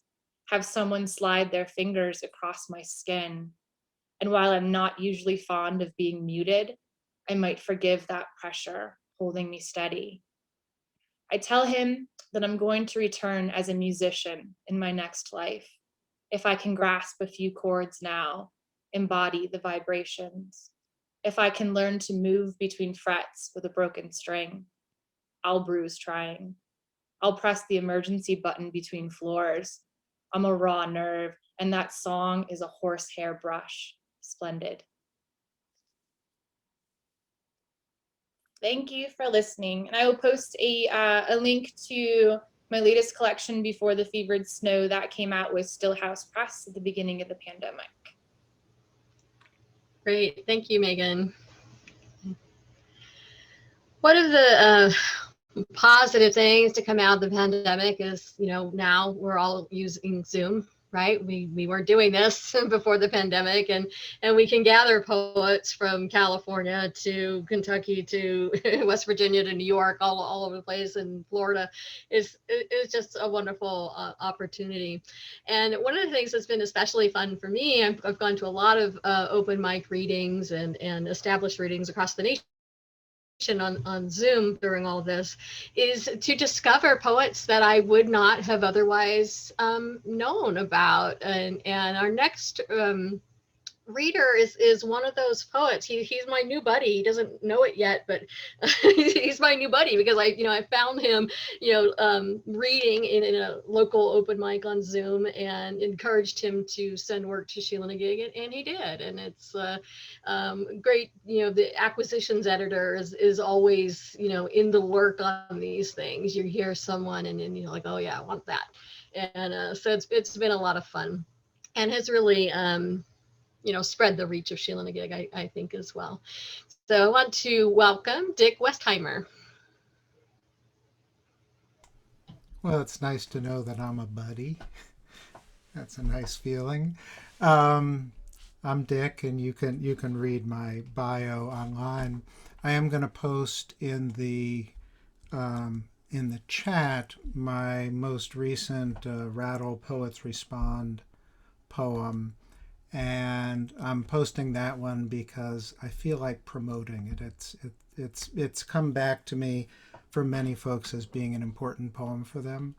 have someone slide their fingers across my skin. And while I'm not usually fond of being muted, I might forgive that pressure holding me steady. I tell him that I'm going to return as a musician in my next life, if I can grasp a few chords now, embody the vibrations. If I can learn to move between frets with a broken string, I'll bruise trying. I'll press the emergency button between floors. I'm a raw nerve, and that song is a horsehair brush. Splendid. Thank you for listening. And I will post a link to my latest collection, Before the Fevered Snow, that came out with Stillhouse Press at the beginning of the pandemic. Great, thank you, Megan. One of the positive things to come out of the pandemic is, now we're all using Zoom, right? We weren't doing this before the pandemic, and we can gather poets from California to Kentucky to West Virginia to New York, all over the place, and Florida. It's just a wonderful opportunity. And one of the things that's been especially fun for me, I've gone to a lot of open mic readings and established readings across the nation on Zoom during all of this, is to discover poets that I would not have otherwise known about. And our next reader is one of those poets. He's my new buddy. He doesn't know it yet, but he's my new buddy because I found him reading in a local open mic on Zoom and encouraged him to send work to Sheila-Na-Gig, and he did. And it's great. The acquisitions editor is always in the work on these things. You hear someone and then you're like, oh yeah, I want that. And so it's been a lot of fun, and has really spread the reach of Sheila-Na-Gig, I think, as well. So I want to welcome Dick Westheimer. Well, it's nice to know that I'm a buddy. That's a nice feeling. I'm Dick, and you can read my bio online. I am going to post in the chat my most recent Rattle Poets Respond poem. And I'm posting that one because I feel like promoting it. It's come back to me for many folks as being an important poem for them.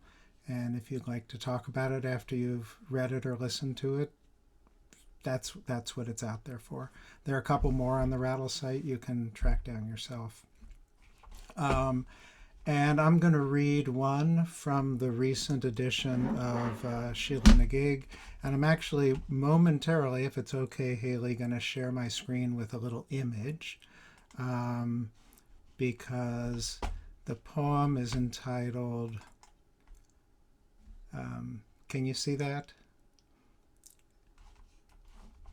And if you'd like to talk about it after you've read it or listened to it, that's what it's out there for. There are a couple more on the Rattle site you can track down yourself. And I'm going to read one from the recent edition of Sheila-Na-Gig. And I'm actually momentarily, if it's okay, Haley, going to share my screen with a little image because the poem is entitled, can you see that?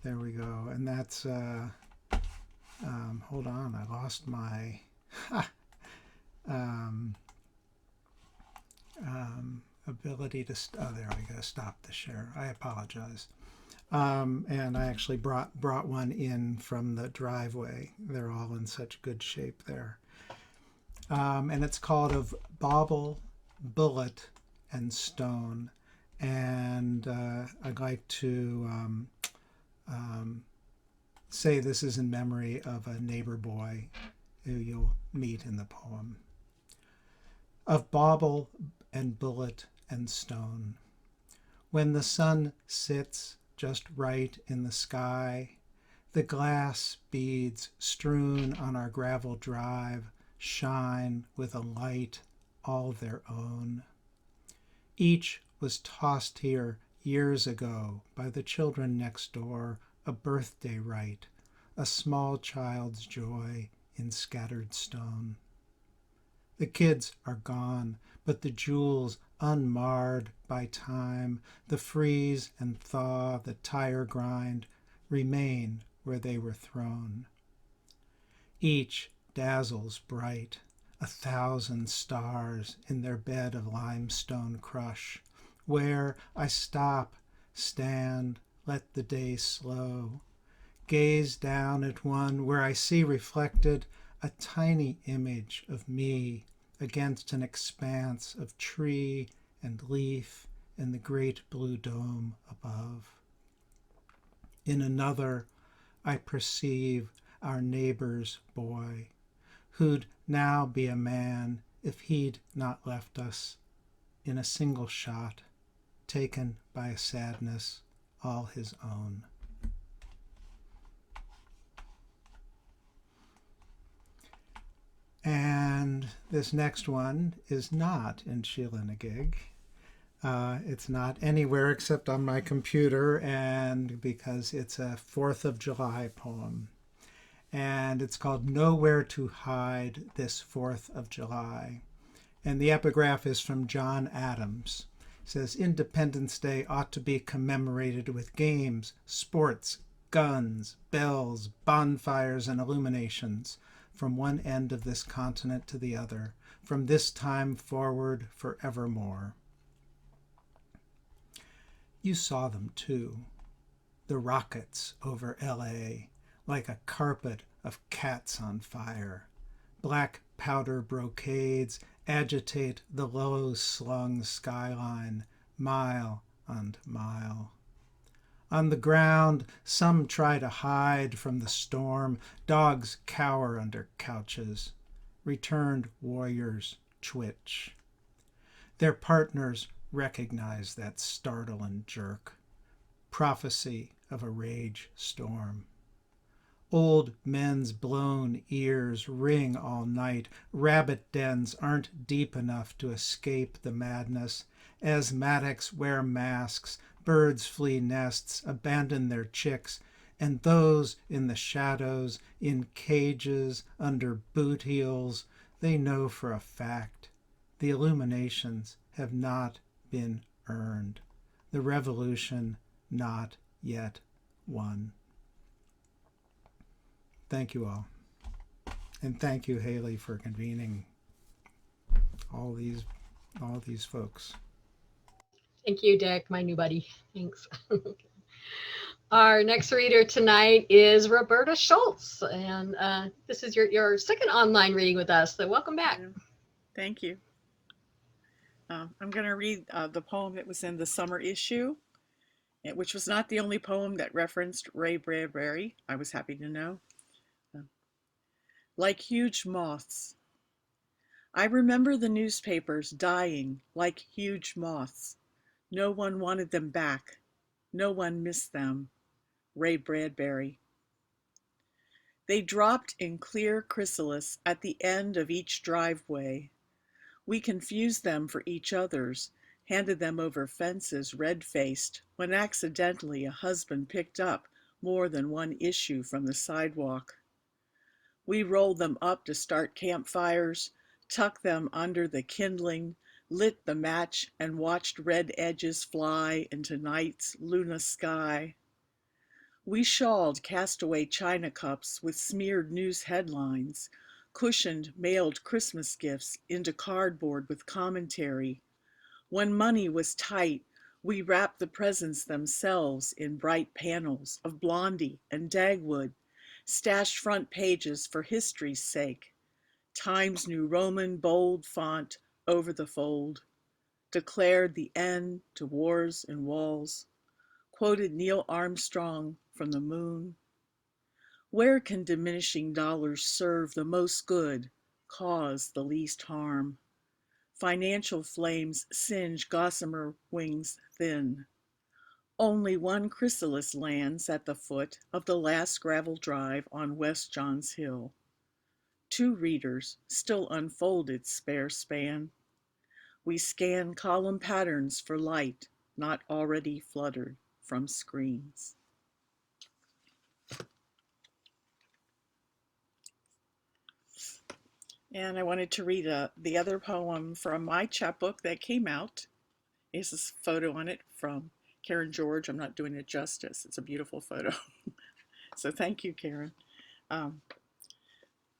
There we go. And that's, hold on, I lost my... ability to there we go, stop the share. I apologize. And I actually brought one in from the driveway. They're all in such good shape there. And it's called Of Bauble, Bullet, and Stone. And I'd like to say this is in memory of a neighbor boy who you'll meet in the poem. Of bauble and bullet and stone, when the sun sits just right in the sky, the glass beads strewn on our gravel drive shine with a light all their own. Each was tossed here years ago by the children next door, a birthday rite, a small child's joy in scattered stone. The kids are gone, but the jewels unmarred by time, the freeze and thaw, the tire grind, remain where they were thrown. Each dazzles bright, 1,000 stars in their bed of limestone crush, where I stop, stand, let the day slow, gaze down at one where I see reflected a tiny image of me against an expanse of tree and leaf and the great blue dome above. In another, I perceive our neighbor's boy, who'd now be a man if he'd not left us in a single shot, taken by a sadness all his own. And this next one is not in Sheila-Na-Gig. It's not anywhere except on my computer, and because it's a 4th of July poem. And it's called Nowhere to Hide This 4th of July. And the epigraph is from John Adams. It says, Independence Day ought to be commemorated with games, sports, guns, bells, bonfires, and illuminations from one end of this continent to the other, from this time forward forevermore. You saw them too, the rockets over LA, like a carpet of cats on fire. Black powder brocades agitate the low-slung skyline, mile on mile. On the ground, some try to hide from the storm. Dogs cower under couches. Returned warriors twitch. Their partners recognize that startle and jerk. Prophecy of a rage storm. Old men's blown ears ring all night. Rabbit dens aren't deep enough to escape the madness. Asthmatics wear masks. Birds flee nests, abandon their chicks, and those in the shadows, in cages, under boot heels, they know for a fact the illuminations have not been earned, the revolution not yet won. Thank you all. And thank you, Haley, for convening all these folks. Thank you, Dick, my new buddy. Thanks. Our next reader tonight is Roberta Schultz, and this is your second online reading with us, so welcome back. Thank you. I'm going to read the poem that was in the summer issue, which was not the only poem that referenced Ray Bradbury, I was happy to know. Like huge moths. I remember the newspapers dying like huge moths. No one wanted them back. No one missed them. Ray Bradbury. They dropped in clear chrysalis at the end of each driveway. We confused them for each other's, handed them over fences red-faced when accidentally a husband picked up more than one issue from the sidewalk. We rolled them up to start campfires, tucked them under the kindling, lit the match and watched red edges fly into night's Luna sky. We shawled castaway china cups with smeared news headlines, cushioned mailed Christmas gifts into cardboard with commentary. When money was tight, we wrapped the presents themselves in bright panels of Blondie and Dagwood, stashed front pages for history's sake. Times New Roman bold font over the fold, declared the end to wars and walls, quoted Neil Armstrong from the moon. Where can diminishing dollars serve the most good, cause the least harm? Financial flames singe gossamer wings thin. Only one chrysalis lands at the foot of the last gravel drive on West Johns Hill. Two readers still unfold its spare span. We scan column patterns for light not already fluttered from screens. And I wanted to read the other poem from my chapbook that came out. There's this photo on it from Karen George. I'm not doing it justice. It's a beautiful photo. So thank you, Karen.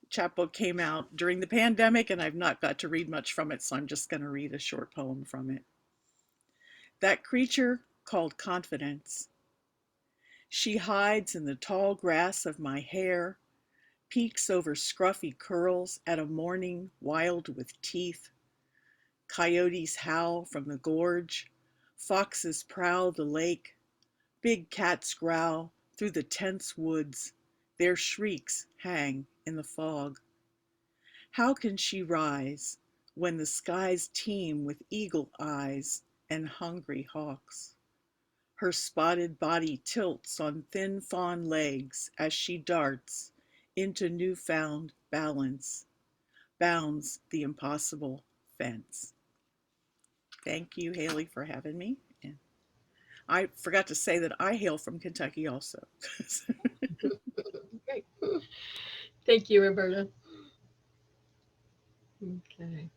Chapbook came out during the pandemic and I've not got to read much from it, so I'm just going to read a short poem from it. That creature called confidence. She hides in the tall grass of my hair, peeks over scruffy curls at a morning wild with teeth. Coyotes howl from the gorge, Foxes prowl the lake. Big cats growl through the tense woods. Their shrieks hang in the fog. How can she rise when the skies teem with eagle eyes and hungry hawks? Her spotted body tilts on thin fawn legs as she darts into newfound balance, bounds the impossible fence. Thank you, Haley, for having me. And I forgot to say that I hail from Kentucky also. Great. Thank you, Roberta. Okay.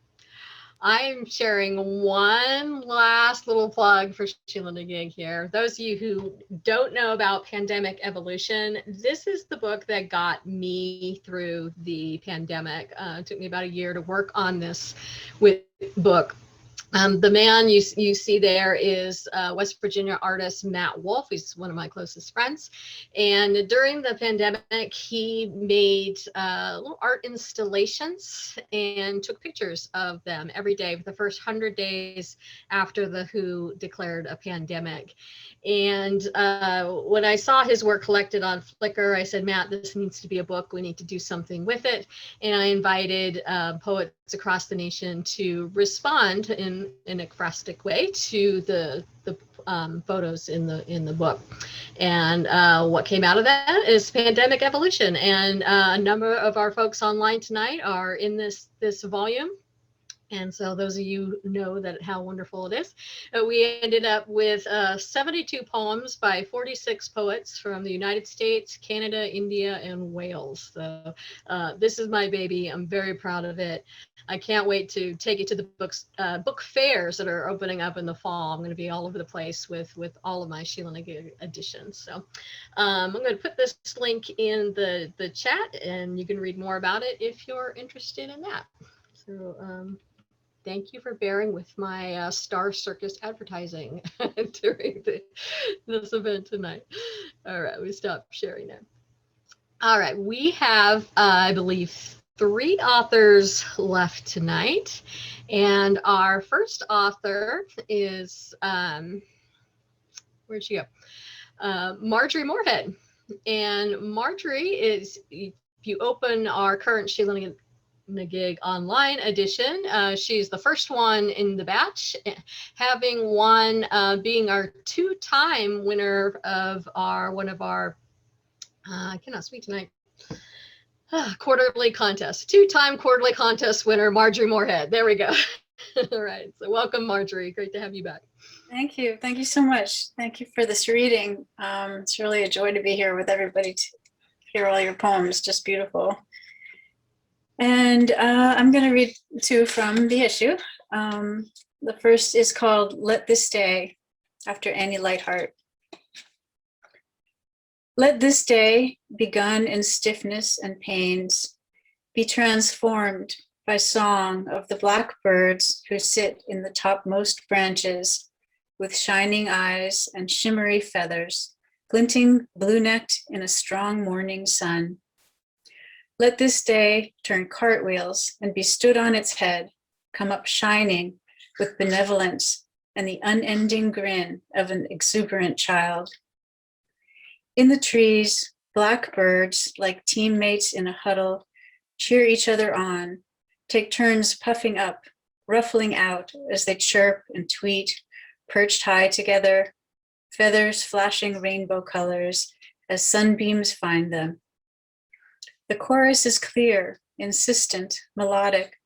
I'm sharing one last little plug for Sheila-Na-Gig here. Those of you who don't know about pandemic evolution, this is the book that got me through the pandemic. It took me about a year to work on this book. The man you see there is West Virginia artist Matt Wolf. He's one of my closest friends. And during the pandemic, he made little art installations and took pictures of them every day for the first 100 days after the WHO declared a pandemic. And when I saw his work collected on Flickr, I said, Matt, this needs to be a book. We need to do something with it. And I invited poets across the nation to respond in an ekphrastic way to the photos in the book. And what came out of that is pandemic evolution. And a number of our folks online tonight are in this volume. And so those of you who know that how wonderful it is. We ended up with 72 poems by 46 poets from the United States, Canada, India, and Wales. So this is my baby. I'm very proud of it. I can't wait to take it to the book fairs that are opening up in the fall. I'm going to be all over the place with all of my Sheila-Na-Gig editions. So I'm going to put this link in the chat, and you can read more about it if you're interested in that. So thank you for bearing with my Star Circus advertising during this event tonight. All right, we stop sharing now. All right, we have, I believe, 3 authors left tonight. And our first author is, where'd she go? Marjorie Morehead. And Marjorie is, if you open our current Sheila-Na-Gig online edition, she's the first one in the batch, having won, being our 2-time winner of one of our I cannot speak tonight, quarterly contest. 2-time quarterly contest winner, Marjorie Morehead. There we go. All right, so welcome, Marjorie. Great to have you back. Thank you. Thank you so much. Thank you for this reading. It's really a joy to be here with everybody to hear all your poems. Just beautiful. And I'm going to read 2 from the issue. The first is called Let This Day, after Annie Lightheart. Let this day, begun in stiffness and pains, be transformed by song of the blackbirds who sit in the topmost branches with shining eyes and shimmery feathers, glinting blue-necked in a strong morning sun. Let this day turn cartwheels and be stood on its head, come up shining with benevolence and the unending grin of an exuberant child. In the trees, blackbirds, like teammates in a huddle, cheer each other on, take turns puffing up, ruffling out as they chirp and tweet, perched high together, feathers flashing rainbow colors as sunbeams find them. The chorus is clear, insistent, melodic,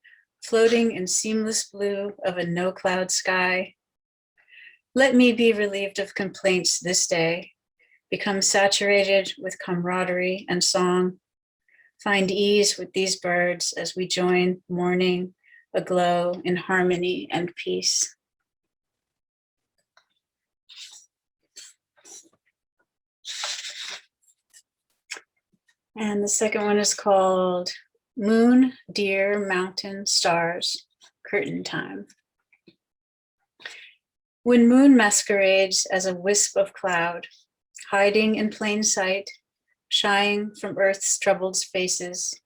floating in seamless blue of a no-cloud sky. Let me be relieved of complaints this day, become saturated with camaraderie and song, find ease with these birds as we join morning aglow in harmony and peace. And the second one is called Moon, Deer, Mountain, Stars, Curtain Time. When moon masquerades as a wisp of cloud, hiding in plain sight, shying from earth's troubled spaces,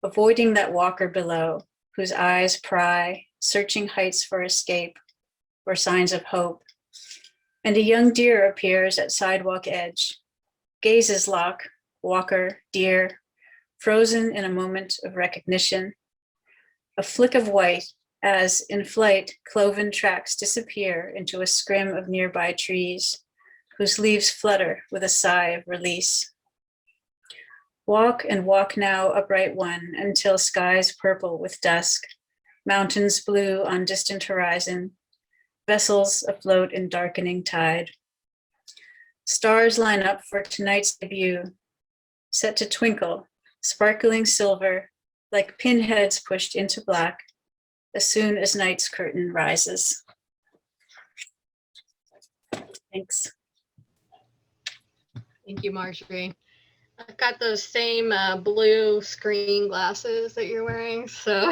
avoiding that walker below, whose eyes pry, searching heights for escape or signs of hope, and a young deer appears at sidewalk edge. Gazes lock, walker, deer, frozen in a moment of recognition. A flick of white as, in flight, cloven tracks disappear into a scrim of nearby trees, whose leaves flutter with a sigh of release. Walk and walk now, upright one, until skies purple with dusk, mountains blue on distant horizon, vessels afloat in darkening tide. Stars line up for tonight's debut, set to twinkle, sparkling silver, like pinheads pushed into black, as soon as night's curtain rises. Thanks. Thank you, Marjorie. I've got those same blue screen glasses that you're wearing. So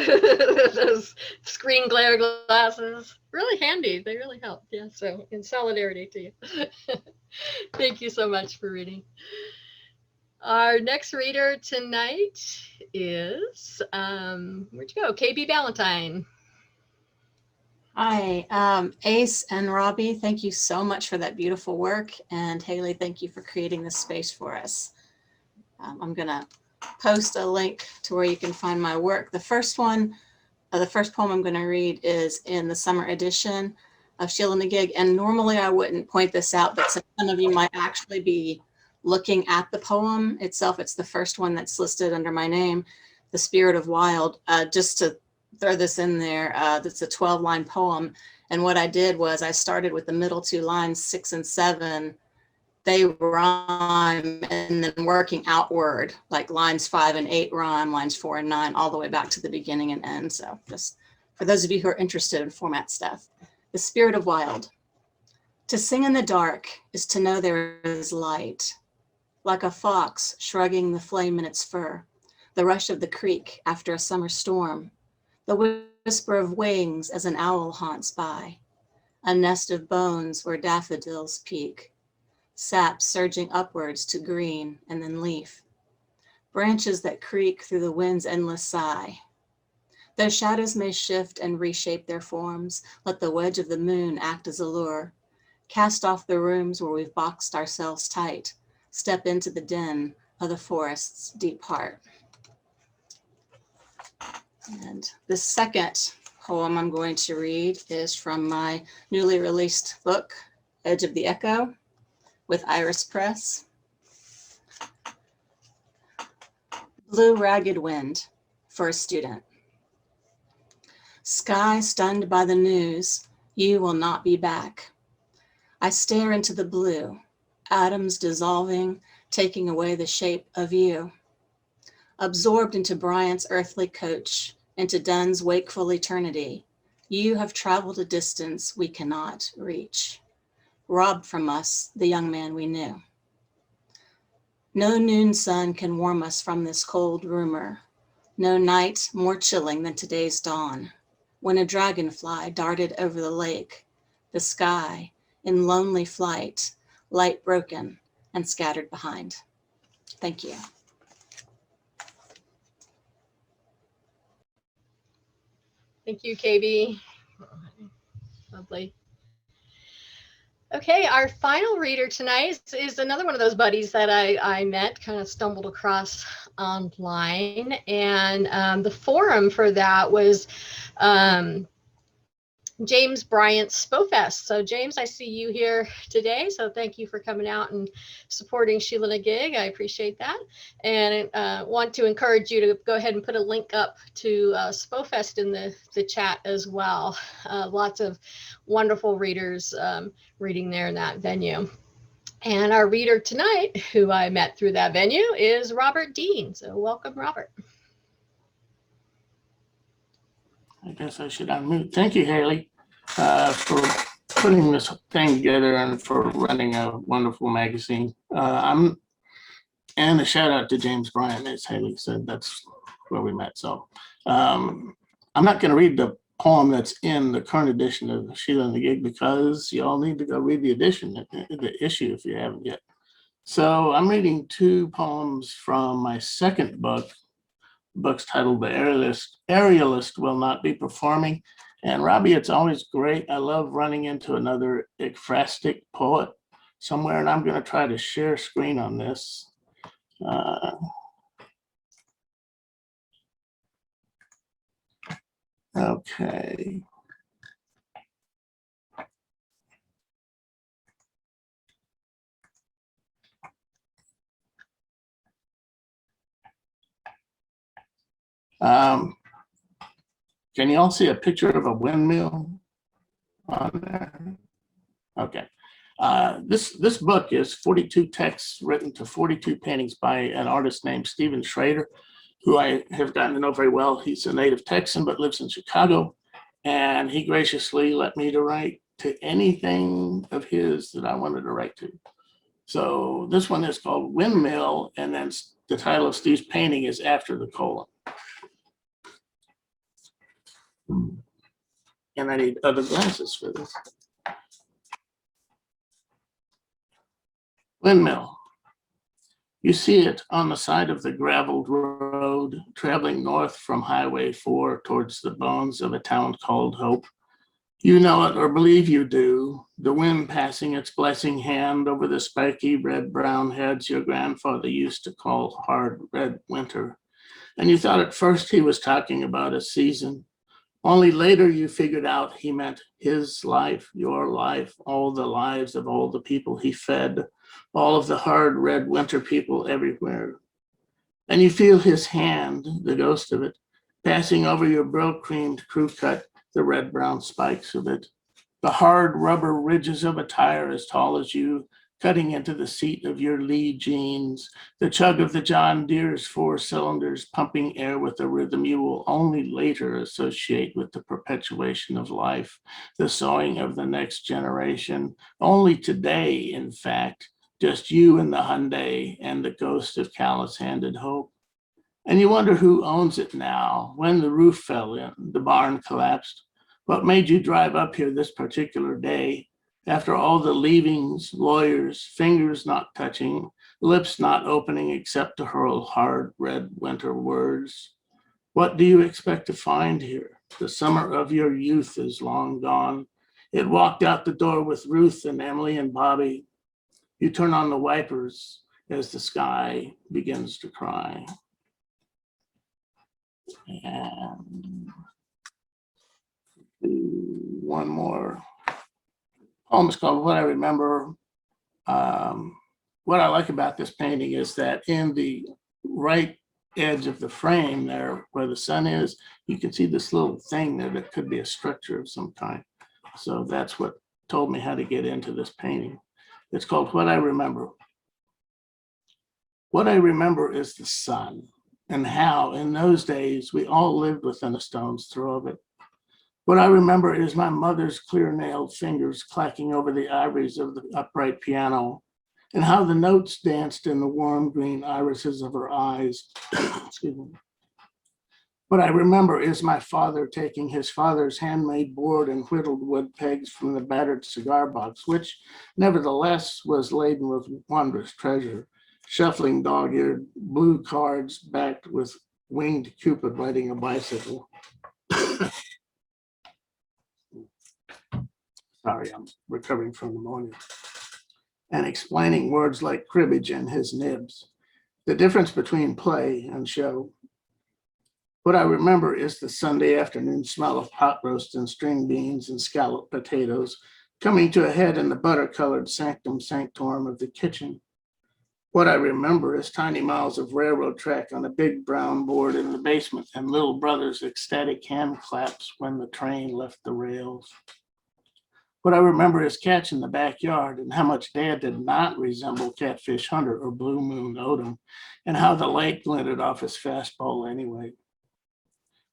those screen glare glasses, really handy. They really help. Yeah, so in solidarity to you. Thank you so much for reading. Our next reader tonight is, where'd you go? KB Valentine. Hi, Ace and Robbie, thank you so much for that beautiful work. And Haley, thank you for creating this space for us. I'm gonna post a link to where you can find my work. The first poem I'm gonna read is in the summer edition of Sheila-Na-Gig. And normally I wouldn't point this out, but some of you might actually be looking at the poem itself. It's the first one that's listed under my name, The Spirit of Wild. Just to throw this in there, that's a 12-line poem. And what I did was I started with the middle 2 lines, 6 and 7. They rhyme, and then working outward, like lines 5 and 8 rhyme, lines 4 and 9, all the way back to the beginning and end. So just for those of you who are interested in format stuff. The Spirit of Wild. To sing in the dark is to know there is light, like a fox shrugging the flame in its fur, the rush of the creek after a summer storm, the whisper of wings as an owl haunts by, a nest of bones where daffodils peak, sap surging upwards to green and then leaf, branches that creak through the wind's endless sigh. Though shadows may shift and reshape their forms, let the wedge of the moon act as a lure. Cast off the rooms where we've boxed ourselves tight, step into the den of the forest's deep heart. And the second poem I'm going to read is from my newly released book, Edge of the Echo, with Iris Press. Blue Ragged Wind for a Student. Sky stunned by the news, you will not be back. I stare into the blue, atoms dissolving, taking away the shape of you. Absorbed into Bryant's earthly coach, into Dunn's wakeful eternity, you have traveled a distance we cannot reach. Robbed from us the young man we knew. No noon sun can warm us from this cold rumor. No night more chilling than today's dawn, when a dragonfly darted over the lake, the sky in lonely flight, light broken and scattered behind. Thank you. Thank you, KB. Lovely. Okay, our final reader tonight is another one of those buddies that I met, kind of stumbled across online. And the forum for that was James Bryant's SPOFest. So James, I see you here today. So thank you for coming out and supporting Sheila-Na-Gig. I appreciate that. And want to encourage you to go ahead and put a link up to SPOFest in the chat as well. Lots of wonderful readers reading there in that venue. And our reader tonight, who I met through that venue, is Robert Dean. So welcome, Robert. I guess I should unmute. Thank you, Haley, for putting this thing together and for running a wonderful magazine. And a shout out to James Bryant, as Haley said, that's where we met. So I'm not going to read the poem that's in the current edition of Sheila-Na-Gig because you all need to go read the edition, the issue, if you haven't yet. So I'm reading 2 poems from my second book. The book's titled The Aerialist Will Not Be Performing, And Robbie, it's always great. I love running into another ekphrastic poet somewhere, and I'm going to try to share screen on this. Okay. Can you all see a picture of a windmill on there? Okay. This book is 42 texts written to 42 paintings by an artist named Stephen Schrader, who I have gotten to know very well. He's a native Texan, but lives in Chicago. And he graciously let me to write to anything of his that I wanted to write to. So this one is called Windmill, and then the title of Steve's painting is after the colon. And I need other glasses for this. Windmill. You see it on the side of the graveled road, traveling north from Highway 4 towards the bones of a town called Hope. You know it or believe you do, the wind passing its blessing hand over the spiky red-brown heads your grandfather used to call hard red winter. And you thought at first he was talking about a season. Only later you figured out he meant his life, your life, all the lives of all the people he fed, all of the hard red winter people everywhere. And you feel his hand, the ghost of it, passing over your brill-creamed crew cut, the red-brown spikes of it, the hard rubber ridges of a tire as tall as you, cutting into the seat of your Lee jeans, the chug of the John Deere's 4 cylinders pumping air with a rhythm you will only later associate with the perpetuation of life, the sowing of the next generation. Only today, in fact, just you and the Hyundai and the ghost of callous-handed hope. And you wonder who owns it now, when the roof fell in, the barn collapsed. What made you drive up here this particular day? After all the leavings, lawyers, fingers not touching, lips not opening except to hurl hard red winter words. What do you expect to find here? The summer of your youth is long gone. It walked out the door with Ruth and Emily and Bobby. You turn on the wipers as the sky begins to cry. And one more. Poem is called What I Remember. What I like about this painting is that in the right edge of the frame there where the sun is, you can see this little thing there that could be a structure of some kind. So that's what told me how to get into this painting. It's called What I Remember. What I remember is the sun and how in those days we all lived within a stone's throw of it. What I remember is my mother's clear-nailed fingers clacking over the ivories of the upright piano, and how the notes danced in the warm green irises of her eyes. Excuse me. What I remember is my father taking his father's handmade board and whittled wood pegs from the battered cigar box, which nevertheless was laden with wondrous treasure, shuffling dog-eared blue cards backed with winged Cupid riding a bicycle. Sorry, I'm recovering from pneumonia. And explaining words like cribbage and his nibs, the difference between play and show. What I remember is the Sunday afternoon smell of pot roast and string beans and scalloped potatoes coming to a head in the butter-colored sanctum sanctorum of the kitchen. What I remember is tiny miles of railroad track on a big brown board in the basement and little brother's ecstatic hand claps when the train left the rails. What I remember is Catch in the backyard and how much Dad did not resemble Catfish Hunter or Blue Moon Odom and how the light glinted off his fastball anyway.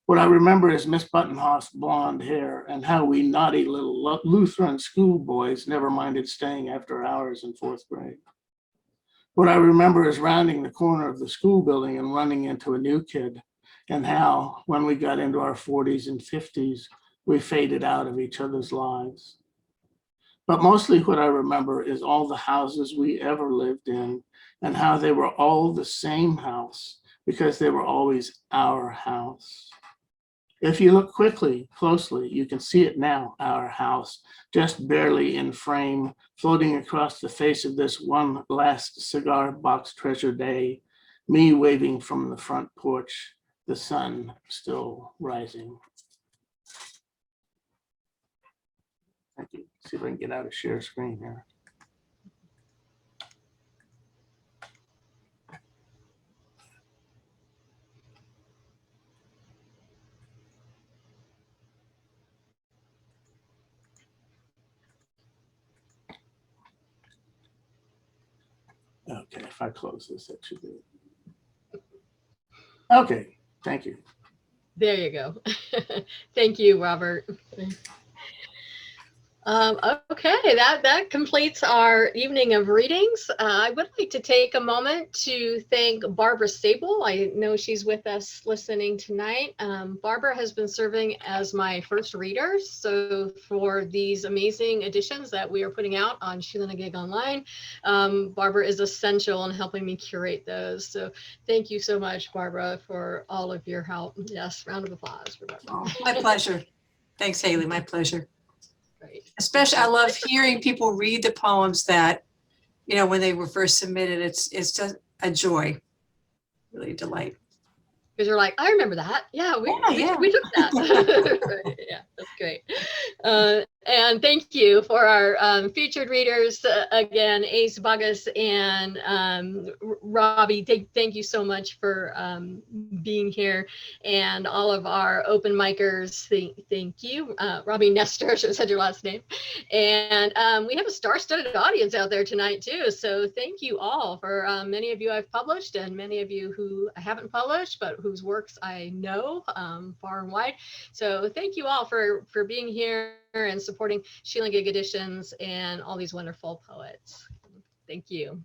What I remember is Miss Buttonhoff's blonde hair and how we naughty little Lutheran schoolboys never minded staying after hours in 4th grade. What I remember is rounding the corner of the school building and running into a new kid and how, when we got into our 40s and 50s, we faded out of each other's lives. But mostly what I remember is all the houses we ever lived in and how they were all the same house because they were always our house. If you look quickly, closely, you can see it now, our house, just barely in frame, floating across the face of this one last cigar box treasure day, me waving from the front porch, the sun still rising. Thank you. See if I can get out of share screen here. Okay, if I close this, that should do it. Okay, thank you. There you go. Thank you, Robert. Okay, that completes our evening of readings. I would like to take a moment to thank Barbara Sable. I know she's with us listening tonight. Barbara has been serving as my first reader. So for these amazing editions that we are putting out on Sheila-Na-Gig Online, Barbara is essential in helping me curate those. So thank you so much, Barbara, for all of your help. Yes, round of applause for Barbara. Oh, my pleasure. Thanks, Haley. My pleasure. Great. Especially, I love hearing people read the poems that, you know, when they were first submitted. It's just a joy, really a delight. Because you're like, I remember that. Yeah, we took that. Right, yeah, that's great. And thank you for our featured readers. Again, Ace, Boggess, and Robbi, thank you so much for being here. And all of our open micers, thank you. Robbie Nester, I should have said your last name. And we have a star-studded audience out there tonight too. So thank you all for many of you I've published and many of you who I haven't published, but whose works I know far and wide. So thank you all for being here and supporting Sheila-Na-Gig Editions and all these wonderful poets. Thank you.